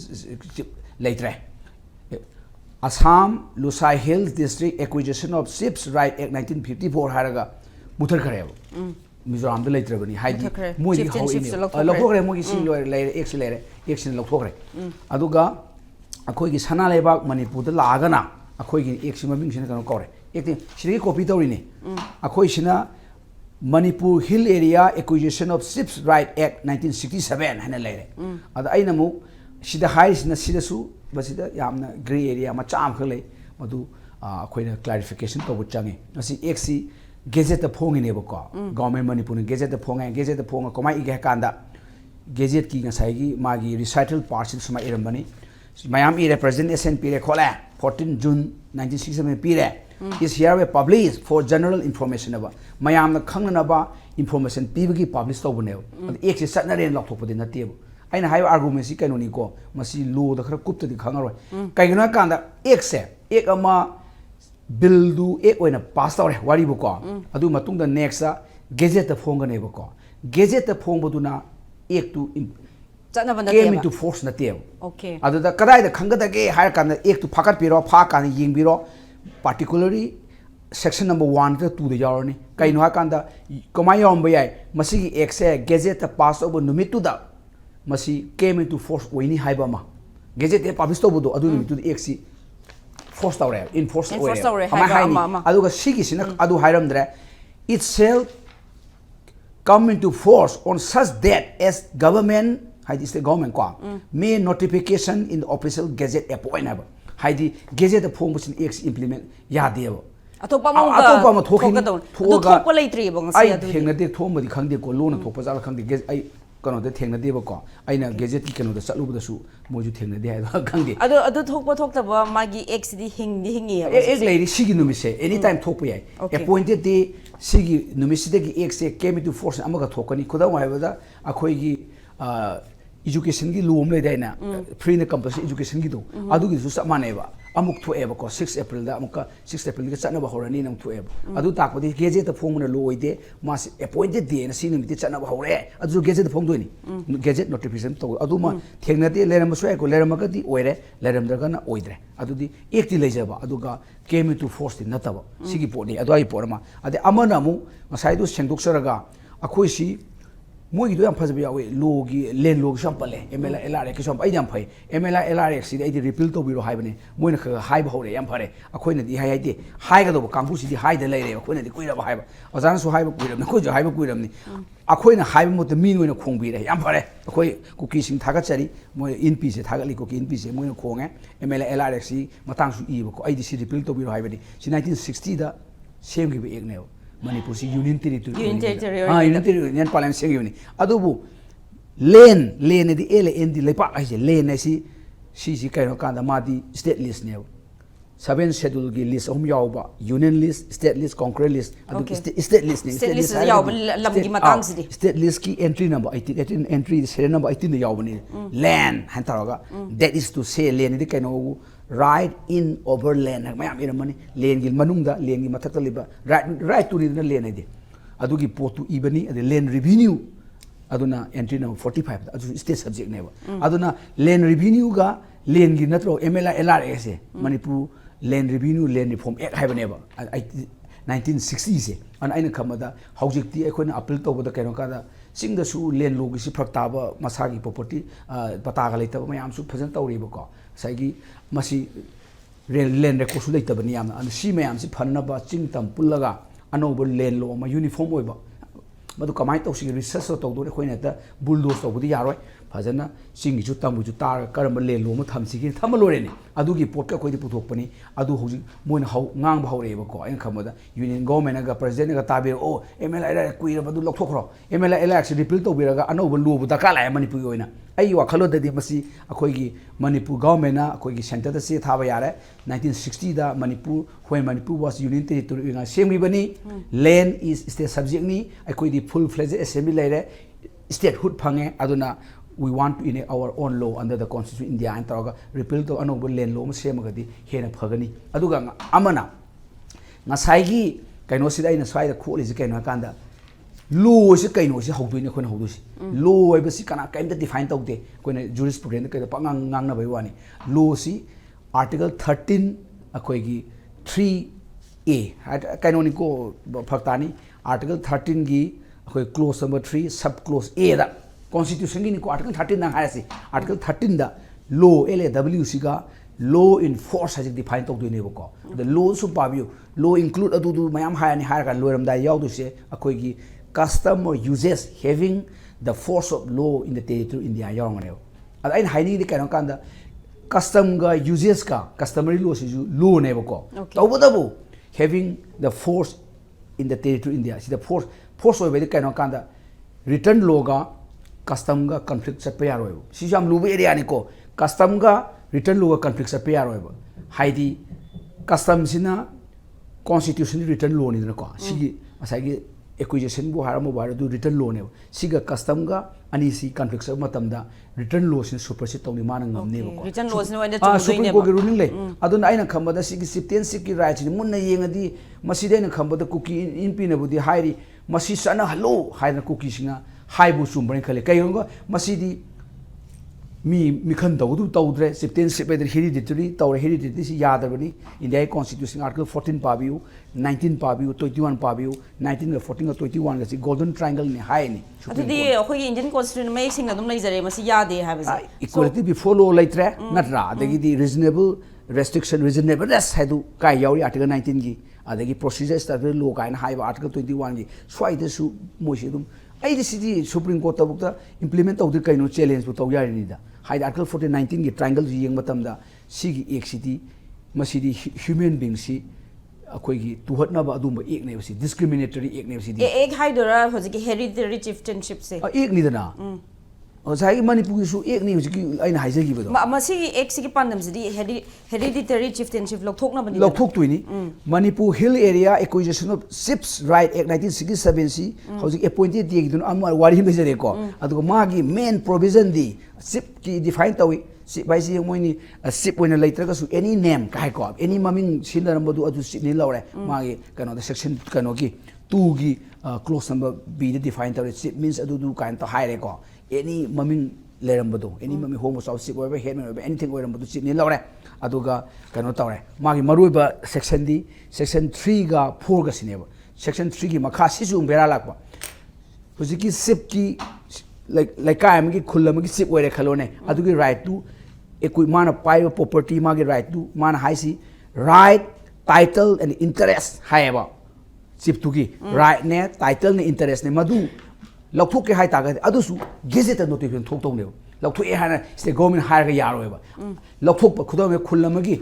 लेत्रे Assam Lushai hills district acquisition of chiefs right act 1954 हारगा मुथर खरेब मिजोराम द लेत्रबनी हाइदी मोई हाउइने लखोखरे मोई सिंग लोय लेरे एक्शन लखोखरे अदुगा अखोई की सना लेबाक मणिपुर द लागना अखोई की एक्शन ममिंग सिना कनो कौरे एक सिरी कॉपी तौरिने अखोई सिना Manipur hill area acquisition of chiefs right act 1967 हने लेरे अद आइना मु सिदा हाइसना सिदसु बसिदा यामना ग्रे एरिया मचाम खले मदु अखोइना क्लैरिफिकेशन तौबु चंगे असी एक्सी गेजेट फोंगिनेबको गवर्नमेंट मणिपुर ने गेजेट फोंगे गेजेट फोंग कमाई इगे कांदा गेजेट की गसाइगी मागी रिसाइटल पार्ट्स समा इरमबनी मयाम इ रिप्रेजेंटेशन पीरे खोले 14 जून 1967 में पीरे इस here way publish for general information अब मयाम न खंगनबा इंफॉर्मेशन पीबगी पब्लिश तौबने एक से सटनरे लौथोपदि नतेब आइना हाइ आर्गुमेंट सी कैनोनी को मसी लो द खर कुप्तदि खंगरोय कैगना कांदा एक से एक अमा बिल दु एक ओइना पास तौरे वारिबको अदु मतुंग द नेक्स्ट गेजेट फोंगनेबको गेजेट फोंबदुना एक टू केम इनटू फोर्स नतेब ओके अदु द कदाइ द खंगदगे हायर कान एक टू फाकत पिरो फा कान यिंगबिरो पार्टिकुलरली सेक्शन नंबर 1 to 2 द यारनी कैनो हा कान द कमाय यम बयाय मसी एक से गेजेट पास ओब नुमितु द मसी केम इनटू फोर्स ओइनी हाइबमा गेजेट पब्लिश तोबदो अदु नुमितु एक सी force tawre enforce tawre ama aduga sigi sina adu hairamdre itself come into force on such that as government haidi state government ko may notification in the official gazette appointable haidi gazette phong busin ex implement ya debo atopa ma thokhini thoka leitri bang ai thengna de thomadi khangde ko lona thokpa jala khangde ai कनो दे थेंगना देबो को आइना gazette की कनो the चलुब दसु मोजु थेंगना दे हाय खंगे अदु थोकबो थोकतबो मागी x दी हिंगी एक लेरी सिगी नुमिसे एनी टाइम थोकपो याय अपॉइंटेड डे सिगी नुमिसिदगी एक्स से केम टू फोर्स अमगा थोकनी खुदा वायबदा अखोइगी एजुकेशन की लोम ले दाइना फ्री ने कंपल्सरी एजुकेशन की दो अदुगी सु समानेबा अमुक थोएबा को 6 अप्रैल दा अमुक 6 अप्रैल के चनबा होरनी नम थोएबा अदु ताकपदि गेजेट फोंगना लो ओइदे मास अपॉइंटेड डे न सिनि मिति चनबा होरे अदु गेजेट फोंगदोनि गेजेट नोटिफिकेशन तो अदु मा थेंगनाते लेरम सोय को लेरमगदि ओइरे लेरमदगना ओइद्रे अदुदि एकति लेजबा अदुगा केम टू फोर्स दि नतबा सिगी पोनि अदु आई पोरमा अदे अमना मु मसाइदु सेंदुक्सरगा ꯑꯩꯈꯣꯏ ꯁꯤ ꯃꯣꯏꯒꯤꯗꯣ ꯌꯥꯝ ꯐꯖꯕ ꯌꯥꯎꯋꯦ ꯂꯣꯒꯤ ꯂꯦꯟ ꯂꯣꯒꯤꯁꯨ ꯌꯥꯝ ꯄꯜꯂꯦ MLA-LRA ꯀꯤꯁꯨ ꯌꯥꯝ ꯐꯩ MLA-LRA ꯁꯤꯗꯤ ꯑꯩꯗꯤ ꯔꯤꯄꯤꯜ ꯇꯧꯕꯤꯔꯣ ꯍꯥꯏꯕꯅꯦ ꯃꯣꯏꯅ ꯈꯔ ꯍꯥꯏꯕ ꯍꯧꯔꯦ ꯌꯥꯝ ꯐꯔꯦ ꯑꯩꯈꯣꯏꯅꯗꯤ ꯍꯥꯏꯗꯦ ꯍꯥꯏꯒꯗꯧꯕ ꯀꯥꯡꯕꯨꯁꯤꯗꯤ ꯍꯥꯏꯗ ꯂꯩꯔꯦ ꯑꯩꯈꯣꯏꯅꯗꯤ ꯀꯨꯏꯔꯕ ꯍꯥꯏꯕ ꯑꯣꯖꯥꯅꯁꯨ ꯍꯥꯏꯕ ꯀꯨꯏꯔꯕꯅꯤ ꯑꯩꯈꯣꯏꯁꯨ ꯍꯥꯏꯕ ꯀꯨꯏꯔꯕꯅꯤ ꯑꯩꯈꯣꯏꯅ ꯍꯥꯏꯕ ꯃꯇꯝꯗ ꯃꯤꯅ ꯑꯣꯏꯅ ꯈꯣꯡꯕꯤꯔꯦ ꯌꯥꯝ ꯐꯔꯦ ꯑꯩꯈꯣꯏ ꯀꯨꯀꯤꯁꯤꯡ ꯊꯥꯒꯠꯆꯔꯤ ꯃꯣꯏ INPꯁꯦ ꯊꯥꯒꯠꯂꯤ ꯀꯨꯀꯤ INPꯁꯦ ꯃꯣꯏꯅ ꯈꯣꯡꯉꯦ MLA-LRA ꯁꯤ ꯃꯇꯥꯡꯁꯨ ꯏꯕꯀꯣ ꯑꯩꯗꯤ ꯁꯤ ꯔꯤꯄꯤꯜ ꯇꯧꯕꯤꯔꯣ ꯍꯥꯏꯕꯗꯤ ꯁꯤ 1960ꯗ ꯁꯦꯝꯈꯤꯕ ꯑꯦꯛꯅꯦꯕ ꯃꯅꯤꯄꯨꯔꯁꯤ union territory Union territory union territory parliament ꯁꯦꯝꯈꯤꯕꯅꯤ ꯑꯗꯨꯕꯨ ꯂꯦꯟ ꯍꯥꯏꯗꯤ LAND ꯂꯩꯄꯥꯛ ꯍꯥꯏꯁꯦ ꯂꯦꯟ ꯍꯥꯏꯁꯤ ꯁꯤꯁꯤ ꯀꯩꯅꯣ ꯀꯥꯟꯗ ꯃꯥꯗꯤ ꯁ꯭ꯇꯦꯠ ꯂꯤꯁꯅꯦꯕ 7 ꯁꯦꯗꯨꯜꯒꯤ ꯂꯤꯁ ꯑꯍꯨꯝ ꯌꯥꯎꯕ ꯌꯨꯅꯤꯌꯟ ꯂꯤꯁ ꯁ꯭ꯇꯦꯠ ꯂꯤꯁ ꯀꯣꯡꯀ꯭ꯔꯦꯟ ꯂꯤꯁ ꯑꯗꯨꯒ ꯁ꯭ꯇꯦꯠ ꯂꯤꯁꯅꯦ State list ꯌꯥꯎꯕ ꯂꯝꯒꯤ ꯃꯇꯥꯡꯁꯤꯗꯤ ꯁ꯭ꯇꯦꯠ ꯂꯤꯁꯀꯤ entry number 18 entry serial number 18ꯗ ꯌꯥꯎꯕꯅꯤ ꯂꯦꯟ ꯍꯥꯏꯅ ꯇꯧꯔꯒ ꯗꯦꯠ 이즈 ꯇꯨ ꯁꯦ ꯂꯦꯟ ꯍꯥꯏꯗꯤ ꯀꯩꯅꯣ right in over land ꯍꯥꯏꯕ ꯃꯌꯥꯝ 이름ꯃꯅꯤ ꯂꯦꯟꯒꯤ ꯃꯅꯨꯡꯗ ꯂꯦꯟꯒꯤ ꯃꯊꯛꯇ ꯂꯩꯕ right ꯇꯨꯅꯤꯗꯅ ꯂꯦꯟ ꯍꯥꯏꯗꯤ ꯑꯗꯨꯒꯤ ꯄꯣꯠꯇꯨ ꯏꯕꯅꯤ ꯑꯗꯩ ꯂꯦꯟ ꯔꯤꯚꯤꯅ꯭ꯌꯨ ꯑꯗꯨꯅ ꯑꯦꯟꯇ꯭री नंबर 45 ꯑꯗꯨ ꯁ꯭ꯇꯦꯠ ꯁꯕꯖꯦꯛꯅꯦꯕ ꯑꯗꯨꯅ ꯂꯦꯟ ꯔꯤꯚꯤꯅ꯭ꯌꯨꯒ ꯂꯦꯟꯒꯤ ꯅꯠꯇ꯭ꯔꯣ MLA-LRA ꯁꯦ ꯃꯅꯤꯄꯨꯔ ꯂꯦꯟ ꯔꯤꯚꯤꯅ꯭ꯌू ꯂꯦꯟ ꯔꯤꯐꯣꯔꯝ ꯑꯦꯛ ꯍꯥꯏꯕꯅꯦꯕ 1960 ꯁꯦ ꯑꯗꯨꯅ ꯑꯩꯅ ꯈꯟꯕꯗ ꯍꯧꯖꯤꯛꯇꯤ ꯑꯩꯈꯣꯏꯅ ꯑꯄꯤꯜ ꯇꯧꯕꯗ ꯀꯩꯅꯣ ꯀꯥꯟꯗ ꯆꯤꯡꯗꯁꯨ ꯂꯦꯟ ꯂꯣꯒꯤꯁꯤ ꯐꯔꯛ ꯇꯥꯕ ꯃꯁꯥꯒꯤ ꯄ꯭ꯔꯣꯄꯔꯇꯤ ꯄꯇꯥꯒ ꯂꯩꯇꯕ ꯃꯌꯥꯝꯁꯨ ꯐꯖꯅ ꯇꯧꯔꯤꯕꯀꯣ ꯉꯁꯥꯏꯒꯤ ꯃꯁꯤ ꯂꯦꯟ ꯔꯦꯀꯣꯔꯗꯁꯨ ꯂꯩꯇꯕꯅꯤ ꯌꯥꯝꯅ ꯑꯗꯨ ꯁꯤ ꯃꯌꯥꯝꯁꯤ ꯐꯅꯕ ꯆꯤꯡ ꯇꯝ ꯄꯨꯜꯂꯒ ꯑꯅꯧꯕ ꯂꯦꯟ ꯂꯣ ꯑꯃ ꯌꯨꯅꯤꯐꯣꯔꯝ ꯑꯣꯏꯕ ꯃꯗꯨ ꯀꯃꯥꯏꯅ ꯇꯧꯁꯤꯒꯦ ꯔꯤꯁꯔꯆ ꯇꯧꯗꯣꯏꯅꯤ ꯑꯩꯈꯣꯏꯅ ꯍꯦꯛꯇ ꯕꯨꯜꯗꯣꯁ ꯇꯧꯕꯗꯤ ꯌꯥꯔꯣꯏ ꯐꯖꯅ ꯆꯤꯡꯒꯤꯁꯨ ꯇꯝꯒꯤꯁꯨ ꯇꯥꯔꯒ ꯀꯔꯝꯕ ꯂꯦꯟ ꯂꯣ ꯑꯃ ꯊꯝꯁꯤꯒꯦ ꯊꯝꯃ ꯂꯣꯏꯔꯦꯅꯤ ꯑꯗꯨꯒꯤ ꯄꯣꯠꯀ ꯑꯩꯈꯣꯏꯗꯤ ꯄꯨꯊꯣꯛꯄꯅꯤ ꯑꯗꯨ ꯍꯧꯖꯤꯛ ꯃꯣꯏꯅ ꯉꯥꯡꯕ ꯍꯧꯔꯛꯑꯦꯕꯀꯣ ꯑꯩꯅ ꯈꯟꯕꯗ ꯌꯨꯅꯤꯌꯟ ꯒꯣꯚꯔꯟꯃꯦꯟꯠꯅꯒ ꯄ꯭ꯔꯦꯁꯤꯗꯦꯟꯠꯅꯒ ꯇꯥꯕꯤꯔꯛꯑꯣ MLA-LRA ꯀꯨꯏꯔꯕꯗꯨ ꯂꯧꯊꯣꯛꯈ꯭ꯔꯣ MLA-LRA ꯔꯤꯄꯤꯜ ꯇꯧꯕꯤꯔꯒ ꯑꯅꯧꯕ ꯂꯣꯕꯨ ꯗꯔꯀꯥꯔ ꯂꯥꯛꯑꯦ ꯃꯅꯤꯄꯨꯔꯒꯤ ꯑꯣꯏꯅ ꯑꯩꯒꯤ ꯋꯥꯈꯜꯂꯣꯟꯗꯗꯤ ꯃꯁꯤ ꯑꯩꯈꯣꯏꯒꯤ ꯃꯅꯤꯄꯨꯔ ꯒꯣꯚꯔꯟꯃꯦꯟꯠꯅ ꯑꯩꯈꯣꯏꯒꯤ ꯁꯦꯟꯇꯔꯗ ꯆꯦ ꯊꯥꯕ ꯌꯥꯔꯦ 1960ꯗ Manipur when Manipur was union territory ꯑꯣꯏꯅ ꯁꯦꯝꯈꯤꯕꯅꯤ land is state subjectni ꯑꯩꯈꯣꯏꯗꯤ full fledged assembly ꯂꯩꯔꯦ statehood ꯐꯪꯉꯦ ꯑꯗꯨꯅ we want to enact our own law under the constitution of India ꯍꯥꯏꯅ ꯇꯧꯔꯒ ꯔꯤꯄꯤꯜ ꯇꯧ ꯑꯅꯧꯕ ꯂꯦꯟ ꯂꯣ ꯑꯃ ꯁꯦꯝꯃꯒꯗꯤ ꯍꯦꯟꯅ ꯐꯒꯅꯤ ꯑꯗꯨꯒ ꯑꯃꯅ ꯉꯁꯥꯏꯒꯤ ꯀꯩꯅꯣꯁꯤꯗ ꯑꯩꯅ ꯁ꯭ꯋꯥꯏꯗ ꯈꯣꯠꯂꯤꯁꯤ ꯀꯩꯅꯣ ꯍꯥꯏꯀꯥꯟꯗ ꯂꯣꯁꯤ ꯀꯩꯅꯣꯁꯤ ꯍꯧꯗꯣꯏꯅꯤ ꯑꯩꯈꯣꯏꯅ ꯍꯧꯗꯣꯏꯁꯤ ꯂꯣ ꯍꯥꯏꯕꯁꯤ ꯀꯅꯥ ꯀꯩꯝꯇ ꯗꯤꯐꯥꯏꯟ ꯇꯧꯗꯦ ꯑꯩꯈꯣꯏꯅ ꯖꯨꯔꯤꯁꯄ꯭ꯔꯨꯗꯦꯟꯁꯇ ꯀꯩꯗ ꯄꯪꯉꯥꯡ ꯉꯥꯡꯅꯕꯩ ꯋꯥꯅꯤ ꯂꯣꯁꯤ आर्टिकल 13 अखोगी 3A कैनोनिको फक्तानी आर्टिकल 13 की अखोई क्लोज नंबर 3 सब क्लोज A दा कॉन्स्टिट्यूशन की निको आर्टिकल 13 ना हायसी आर्टिकल 13 दा लॉ LAW सी का लॉ इन फोर्स है डिफाइन तो दोने बको द लॉ सु पाबियो लॉ इंक्लूड अदु मयाम हायनी हायर का लोरम दा यावदु से अखोगी custom or uses having the force of law in the territory of India यावंगने अद आइन हाइनी दि कैनो कांदा custom ga uses ka customary law si law ne bako tawbadabu having the force in the territory of India si the force oi be kaino kanda return law ga custom ga conflict chat pa yaroi si jam lubu area ni ko custom ga return law ga conflict chat pa yaroi ba haidi custom sina constitution return law ni na ko si asagi acquisition bu haramu ba du return law ne si ga custom ga ani si conflict sa matam da return law sin supersede tawni mana ngam ne ko return laws no ina chu supreme court ruling le aduna aina khamba da si citizenship ki rights ni munna yengadi maside na khamba da cookie in pin budi hairi masi sana hello haina cookie singa haibu sumbren khale kayongo masidi mi khan tawdu tawdre citizenship eder hereditary tawre hereditary si yadabani India constitution article 14 pabiu 19 pabiu 21 pabiu 19 ga 14 ga 21 ga si golden triangle ni hai ni adudi khoi Indian constitution mai sing adum lai jare masi yade ha ba equality before law laitre natra adagi di reasonable restriction reasonableness haidu kai yauri article 19 gi adagi procedure statutory law kai na haiba article 21 gi swaida su moisi dum ai di sidi supreme court tabukta implement tawdir kaino challenge bu taw yari ni da hide article 1419 की triangle Young मतमदा सिगी एक city मसिदी human being सी अखोगी तुहटनबा अदुम एक ने बसी discriminatory एक ने बसी एक हाइडोरा होजिकी hereditary चिeftainship से एक नि दना ओसाई मणिपुर सु एक नि होजिकी आइना हाइजगी बदो मसिगी एक सिगी पांडम सिदी हेरिडिटरी chieftainship लौथोकना बनी लौथोकतुइनी Manipur hill area acquisition of chiefs right act 1967 सी होजिक अपॉइंटेड दी गिदुन अम वारी मेजरे को अदुग मागी मेन प्रोविजन दी शिप की डिफाइन तवी शिप बाइसी मोइनी शिप ओइना लेत्रगसु एनी नेम काय को एनी ममिंग सिनरमबदु अदु सिनी लौरे मागी कनो द सेक्शन कनो की 2 की close number be the define तवे शिप मींस अदु दु काइन तो हाइरे को एनी ममिंग लेरमबदु एनी ममिंग होमो साउ शिप ओबे हेड ओबे एनीथिंग ओइरमबदु सिनी लौरे अदुगा कनो तवरे मागी मरुबा सेक्शन दी सेक्शन 3 गा 4 गा सिनेबा सेक्शन 3 की मखा सिजु बेरा लाकबा hojiki sip ki like kai am ki khul am ki sip oire khalone adu ki right to ekui mana pai property ma ki right to mana hai si right title and interest hai ba sip tu ki right ne title ne interest ne madu laukthok ke hai ta ga adu su gazette notification thok tong ne laukthok e hana state government hire ga yaro ba laukthok pa khudam me khul am ki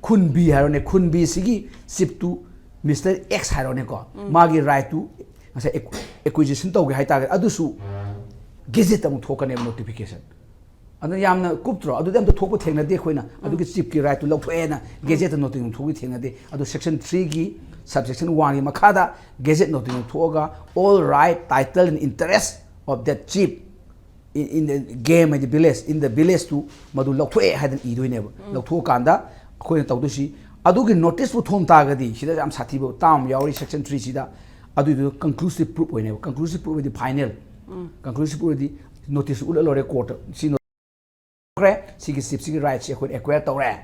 khun b harone khun b sigi sip tu Mr. X harone ko magi right to acquisition tawge hai ta adu su gazette am thokane notification anu yamna kuptro adu dem to thokpo thengna de khoina adu ki chip ki right to laukthok na gazette notification thoki thengna de adu section 3 gi subsection 1 gi makhada gazette notification thoga all right title and interest of that chip in the game and the village to madu laukthok hadan idoine laukthok kanda khoina tawdusi adugi notice bu thom tagadi sida am sathi bu tam yauri section 3 sida adu conclusive proof oine conclusive proof the final conclusive proof the notice ul lore court si no sigi sip sigi rights e khoi acquire tawre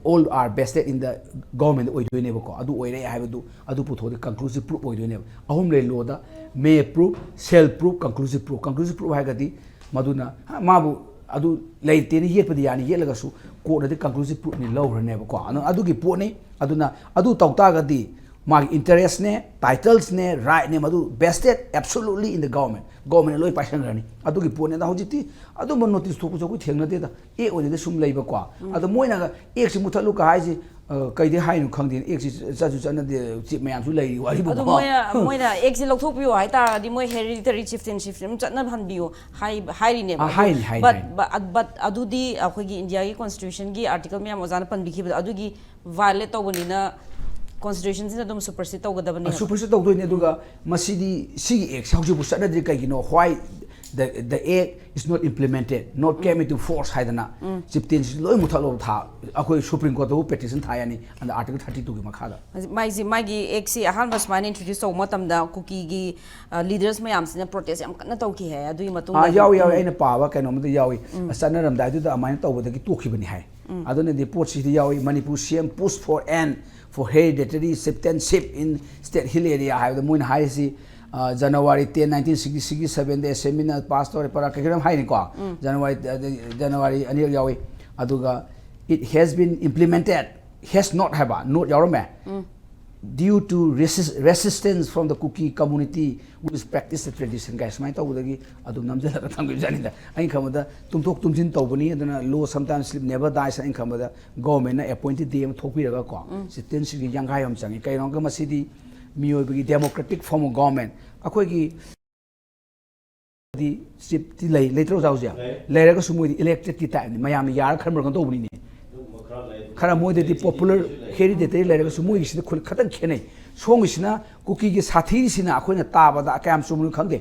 all are vested in the government oidoine ko adu oire haibadu adu putho the conclusive proof oidoine ahum le lo da may proof shall proof conclusive proof hagadi maduna mabu adu leite ni yetpadi yani yelaga su ko na conclusive proof ni lawrane ba ko adu gi po ni aduna adu tawta ga di ma interest ne titles ne right ne madu vested absolutely in the government loi pasan rani adu gi po ne da hojiti adu mon notice thoku joku thengna de da e one de sum leiba ko adu moina ga ek si muthalu ka hai ji kai de hai nu khang din ek si chaju chana de chip mayam su lei wari bu adu moina ek si lokthok piu hai ta di moi hereditary chieftainship nim chatna han biu hai ri ne but adu di akhoi gi india gi constitution gi article me amazana pan bi ki adu gi violate tawni na constitution sin adum supersede tawgadabani supersede tawdoine aduga masidi sigi ek hauji bu sadadri kai gi no why the act is not implemented not came into force haidana chieftain loi muthalo tha akoi supreme court do petition thayani and article 32 gi makhada mai gi act si ahan bas man introduce taw matam da cookie gi leaders mayam sina protest yam kana taw ki hai adui matung yaw aina pawa kaino mda yawi sanaram dai du da amai tawbada gi tokhibani hai adone the report si yawi Manipur CM push for end for hereditary chieftainship in state hill area have the moon high si January 10 1967 the seminar passed or para kagram hai ni ko January anil yawi aduga it has been implemented has not have not yarome due to resistance from the Kuki community which practice the tradition guys mai tawudagi adum namjala ka thamgi janida ai khamada tumtok tumjin tawbani aduna law sometimes sleep never dies ai khamada government na appointed dem thopi raga ko citizenship gi yangai am changi kai rong ka masidi miyoi bi democratic form of government akoi gi di sip ti lei later jauja leiraga sumoi elected ti time mayam yar khamra kan tawbani ne khara moi de popular hereditary leiraga sumoi gi khul khatan khenai song isina Kuki gi sathi sina akoina taba da kam sumru khangde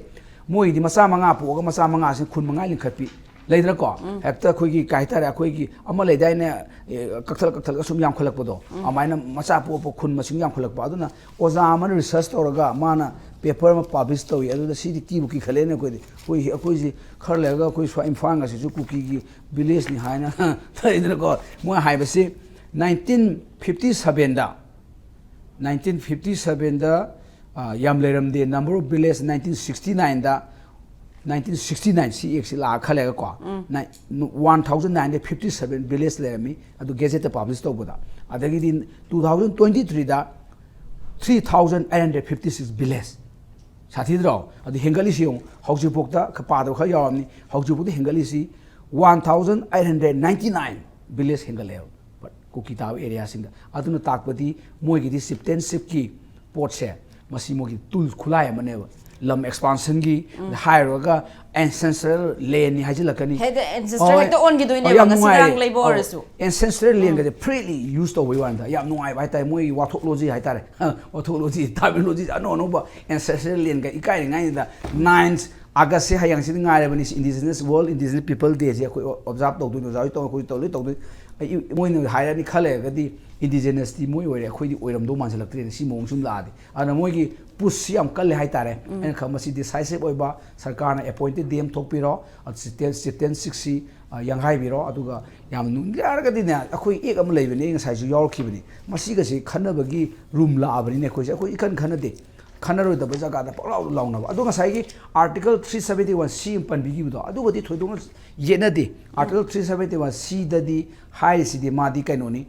moi di masa manga poga masa manga sin khun manga lin khapi leidra ko hekta khoi gi kai tare khoi gi ama leidai ne kakthal sum yam kholak podo amaina masa po khun masing yam kholak pa aduna oza man research toraga mana paper ma publish towi adu da sidi ki buki khale ne koi ji khar lega koi swa imfang asi ju Kuki gi village ni haina leidra ko mo hai basi 1957 da 1957 da yam leram de number of village 1969 da 1969 CX la khalega ko 1957 village lerami adu gazette publish to boda adagi din 2023 da 3856 village sathi dro adu hengali siong hauji pokta khapa do kha yawamni hauji pokta hengali si 1899 village hengale but Kuki taw area singa aduna takpati moi gi chieftainship ki port se masi mo gi tul khulai amane lam expansion gi hairoga ancestral land ni hajilakani head ancestral like the on gi doine ba ngasirang leibo resu ancestral land ga freely used to we wanda yam nuai bai tai moi wathology hai tare wathology terminology no ba ancestral land ga ikai ngai da 9 August se hayang sin ngai bani indigenous world indigenous people day je ko observe to do jai to ko to moi no hairani khale ga di indigenous ti moi ore khoi di oiram do man selak tri si mong sum la di ana moi gi push yam kal hai tare en khamasi decisive oiba sarkar na appointed dem thokpiro at 60 yang hai biro aduga yam nu yar ga di na akhoi ek am leibani ngai sai ju yor khibani masi ga si khanna bagi room la abani ne khoi ja khoi ikan khana de ꯈꯟꯅꯔꯣꯏꯗꯕ ꯖꯒꯥꯗ ꯄꯛꯂꯥꯎ ꯂꯥꯎꯅꯕ ꯑꯗꯣ ꯉꯁꯥꯏꯒꯤ article 371C ꯑꯃ ꯄꯟꯕꯤꯈꯤꯕꯗꯣ ꯑꯗꯨꯒꯗꯤ ꯊꯣꯏꯗꯣꯛꯅ ꯌꯦꯠꯅꯗꯦ article 371Cꯗꯗꯤ ꯍꯥꯏꯔꯤꯁꯤꯗꯤ ꯃꯥꯗꯤ ꯀꯩꯅꯣꯅꯤ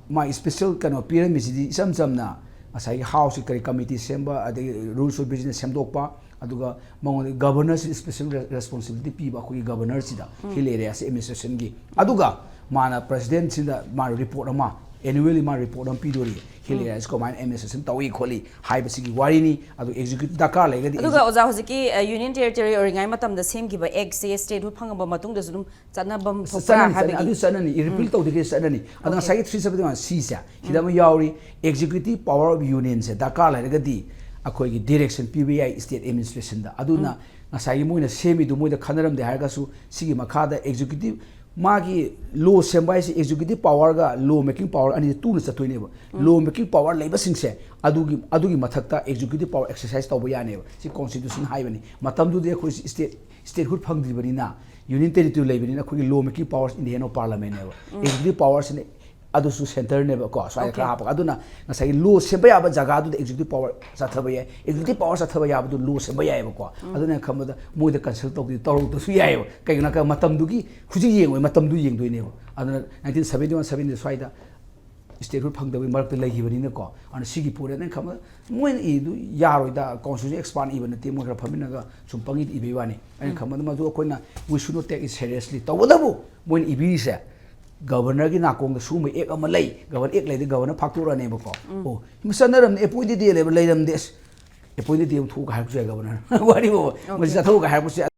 ꯃꯥ special ꯀꯩꯅꯣ ꯄꯤꯔꯝꯃꯤꯁꯤꯗꯤ ꯏꯆꯝ ꯆꯝꯅ ꯉꯁꯥꯏꯒꯤ ꯍꯥꯎꯁꯀꯤ ꯀꯔꯤ ꯀꯃꯤꯇꯤ ꯁꯦꯝꯕ ꯑꯗꯒꯤ ꯔꯨꯜꯁ ꯑꯣꯐ ꯕꯤꯖꯤꯅꯦꯁ ꯁꯦꯝꯗꯣꯛꯄ ꯑꯗꯨꯒ ꯃꯉꯣꯟꯗ ꯒꯕꯔꯅꯔꯁꯤ ꯁ꯭ꯄꯦꯁꯦꯜ ꯔꯦꯁꯄꯣꯟꯁꯤꯕꯤಲಿಟಿ ꯄꯤꯕ ꯑꯩꯈꯣꯏꯒꯤ ꯒꯕꯔꯅꯔꯁꯤꯗ ꯍꯤꯜ ꯑꯦꯔꯤꯌꯥꯁꯤ ꯑꯦꯗꯃꯤꯅꯤꯁꯇ꯭ꯔꯦꯁꯟꯒꯤ ꯑꯗꯨꯒ ꯃꯥꯅ ꯄ꯭ꯔꯁꯤꯗꯦꯟꯁꯤꯗ ꯃꯥ ꯔꯤꯄꯣꯔꯠ ꯑꯃ ꯑꯦꯅꯨꯋꯦꯂꯤ ꯃꯥ ꯔꯤꯄꯣꯔꯠ ꯑꯃ ꯄꯤꯗꯣꯔꯤ ꯍꯤꯜ ꯑꯦꯔꯤꯌꯥꯁꯤ ꯀꯃꯥꯏꯅ ꯑꯦꯗꯃꯤꯅꯤꯁꯇ꯭ꯔꯦꯁꯟ ꯇꯧꯏ ꯈꯣꯠꯂꯤ ꯍꯥꯏꯕꯁꯤꯒꯤ ꯋꯥꯔꯤꯅꯤ ꯑꯗꯨ ꯑꯦꯛꯖꯤꯀ꯭ꯌꯨꯇꯤꯚ ꯗꯔꯀꯥꯔ ꯂꯩꯔꯒꯗꯤ ꯑꯗꯨꯒ ꯑꯣꯖꯥ ꯍꯧꯖꯤꯛꯀꯤ ꯌꯨꯅꯤꯌꯟ ꯇꯦꯔꯤꯇꯣꯔꯤ ꯑꯣꯏꯔꯤꯉꯩ ꯃꯇꯝꯗ ꯁꯦꯝꯈꯤꯕ ꯑꯦꯛꯁꯦ ꯁ꯭ꯇꯦꯠꯍꯨꯗ ꯐꯪꯉꯕ ꯃꯇꯨꯡꯗꯁꯨ ꯑꯗꯨꯝ ꯆꯠꯅꯕꯝ ꯊꯣꯛꯄ꯭ꯔꯥ ꯍꯥꯏꯕꯒꯤ ꯑꯗꯨ ꯆꯠꯅꯅꯤ ꯔꯤꯄꯤꯜ ꯇꯧꯗ꯭ꯔꯤꯉꯩ ꯆꯠꯅꯅꯤ ꯑꯗꯣ ꯉꯁꯥꯏꯒꯤ 371C ꯁꯤꯗ ꯑꯃ ꯌꯥꯎꯔꯤ ꯑꯦꯛꯖꯤꯀ꯭ꯌꯨꯇꯤꯚ ꯄꯥꯋꯔ ꯑꯣꯐ ꯌꯨꯅꯤꯌꯟꯁꯦ ꯗꯔꯀꯥꯔ ꯂꯩꯔꯒꯗꯤ ꯑꯩꯈꯣꯏꯒꯤ ꯗꯤꯔꯦꯛꯁꯟ ꯄꯤꯕ ꯌꯥꯏ ꯁ꯭ꯇꯦꯠ ꯑꯦꯗꯃꯤꯅꯤꯁꯇ꯭ꯔꯦꯁꯟꯗ ꯑꯗꯨꯅ ꯉꯁꯥꯏꯒꯤ ꯃꯣꯏꯅ ꯁꯦꯝꯃꯤꯗꯨ ꯃꯣꯏꯗ ꯈꯟꯅꯔꯝꯗꯦ ꯍꯥꯏꯔꯒꯁꯨ ꯁꯤꯒꯤ ꯃꯈꯥꯗ ꯑꯦꯛꯖꯤꯀ꯭ꯌꯨꯇꯤꯚ ꯃꯥꯒꯤ ꯂꯣ ꯁꯦꯝꯕ ꯍꯥꯏꯁꯤ ꯑꯦꯛꯖꯤꯀ꯭ꯌꯨꯇꯤꯚ ꯄꯥꯋꯔꯒ ꯂꯣ ꯃꯦꯀꯤꯡ ꯄꯥꯋꯔ ꯑꯅꯤꯁꯦ ꯇꯨꯅ ꯆꯠꯇꯣꯏꯅꯦꯕ ꯂꯣ ꯃꯦꯀꯤꯡ ꯄꯥꯋꯔ ꯂꯩꯕꯁꯤꯡꯁꯦ ꯑꯗꯨꯒꯤ ꯃꯊꯛꯇ ꯑꯦꯛꯖꯤꯀ꯭ꯌꯨꯇꯤꯚ ꯄꯥꯋꯔ ꯑꯦꯛꯁꯔꯁꯥꯏꯁ ꯇꯧꯕ ꯌꯥꯅꯦꯕ ꯁꯤ ꯀꯣꯟꯁꯇꯤꯇ꯭ꯌꯨꯁꯟ ꯍꯥꯏꯕꯅꯤ ꯃꯇꯝꯗꯨꯗꯤ ꯑꯩꯈꯣꯏ ꯁ꯭ꯇꯦꯠꯍꯨꯗ ꯐꯪꯗ꯭ꯔꯤꯕꯅꯤꯅ ꯌꯨꯅꯤꯌꯟ ꯇꯦꯔꯤꯇꯣꯔꯤ ꯂꯩꯕꯅꯤꯅ ꯑꯩꯈꯣꯏꯒꯤ law making power in the hand of ꯄꯥꯔꯂꯥꯃꯦꯟꯅꯦꯕ ꯑꯦꯛꯖꯤꯀ꯭ꯌꯨꯇꯤꯚ ꯄꯥꯋꯔꯁꯤꯅ ꯑꯗꯨꯁꯨ ꯁꯦꯟꯇꯔꯅꯦꯕꯀꯣ ꯁ꯭ꯋꯥꯏꯗ ꯈꯔ ꯍꯥꯞꯄꯒ ꯑꯗꯨꯅ ꯉꯁꯥꯏꯒꯤ ꯂꯣ ꯁꯦꯝꯕ ꯌꯥꯕ ꯖꯒꯥꯗꯨꯗ ꯑꯦꯛꯖꯤꯀ꯭ꯌꯨꯇꯤꯚ ꯄꯥꯋꯔ ꯆꯠꯊꯕ ꯌꯥꯏ ꯑꯦꯛꯖꯤꯀ꯭ꯌꯨꯇꯤꯚ ꯄꯥꯋꯔ ꯆꯠꯊꯕ ꯌꯥꯕꯗꯨ ꯂꯣ ꯁꯦꯝꯕ ꯌꯥꯏꯑꯕꯀꯣ ꯑꯗꯨꯅ ꯈꯟꯕꯗ ꯃꯣꯏꯗ ꯀꯟꯁꯜ ꯇꯧꯔꯛꯇꯁꯨ ꯌꯥꯏꯑꯕ ꯀꯩꯒꯤꯅꯣ ꯍꯥꯏꯔꯒ ꯃꯇꯝꯗꯨꯒꯤ ꯍꯧꯖꯤꯛ ꯌꯦꯡꯉꯣꯏ ꯃꯇꯝꯗꯨ ꯌꯦꯡꯗꯣꯏꯅꯦꯕ ꯑꯗꯨꯅ 1971-72 ꯁ꯭ꯋꯥꯏꯗ ꯁ꯭ꯇꯦꯠꯍꯨꯗ ꯐꯪꯗꯕꯒꯤ ꯃꯔꯛꯇ ꯂꯩꯈꯤꯕꯅꯤꯅꯀꯣ ꯑꯗꯨꯅ ꯁꯤꯒꯤ ꯄꯣꯠ ꯑꯩꯅ ꯈꯟꯕꯗ ꯃꯣꯏꯅ ꯏꯗꯨ ꯌꯥꯔꯣꯏꯗ ꯀꯣꯟꯁꯇꯤꯇ꯭ꯌꯨꯁꯟ ꯑꯦꯛꯁꯄꯥꯟ ꯏꯕ ꯅꯠꯇꯦ ꯃꯣꯏ ꯈꯔ ꯐꯝꯃꯤꯟꯅꯒ ꯁꯨꯝ ꯄꯪꯏꯗ ꯏꯕꯩ ꯋꯥꯅꯤ ꯑꯩꯅ ꯈꯟꯕꯗ ꯃꯗꯨ ꯑꯩꯈꯣꯏꯅ ꯋꯤ ꯁꯨꯗ ꯅꯣꯠ ꯇꯦꯛ ꯏꯠ ꯁꯦꯔꯤꯌꯁꯂꯤ ꯇꯧꯕꯇꯕꯨ ꯃꯣꯏꯅ ꯏꯕꯤꯔꯤꯁꯦ ꯒꯕꯔꯅꯔꯒꯤ ꯅꯥꯀꯣꯡꯗ ꯁꯨꯒꯨꯝꯕ ꯑꯦꯛ ꯑꯃ ꯂꯩ ꯒꯕꯔꯅꯔ ꯑꯦꯛ ꯂꯩꯗꯤ ꯒꯕꯔꯅꯔ ꯐꯥꯛꯇꯣꯔꯛꯑꯅꯦꯕꯀꯣ ꯑꯣ ꯆꯠꯅꯔꯝꯅꯤ ꯑꯦꯄꯣꯏꯟꯇꯦꯗ ꯗꯦ ꯂꯩꯔꯝꯗꯦ ꯑꯁ ꯑꯦꯄꯣꯏꯟꯇꯦꯗ ꯗꯦ ꯑꯃ ꯊꯣꯛꯎꯒ ꯍꯥꯏꯔꯛꯄꯁꯨ ꯌꯥꯏ ꯒꯕꯔꯅꯔ ꯋꯥꯔꯤ ꯕꯥꯕ ꯃꯁꯤ ꯆꯠꯊꯣꯛꯎꯒ ꯍꯥꯏꯔꯛꯄꯁꯨ ꯌꯥꯏ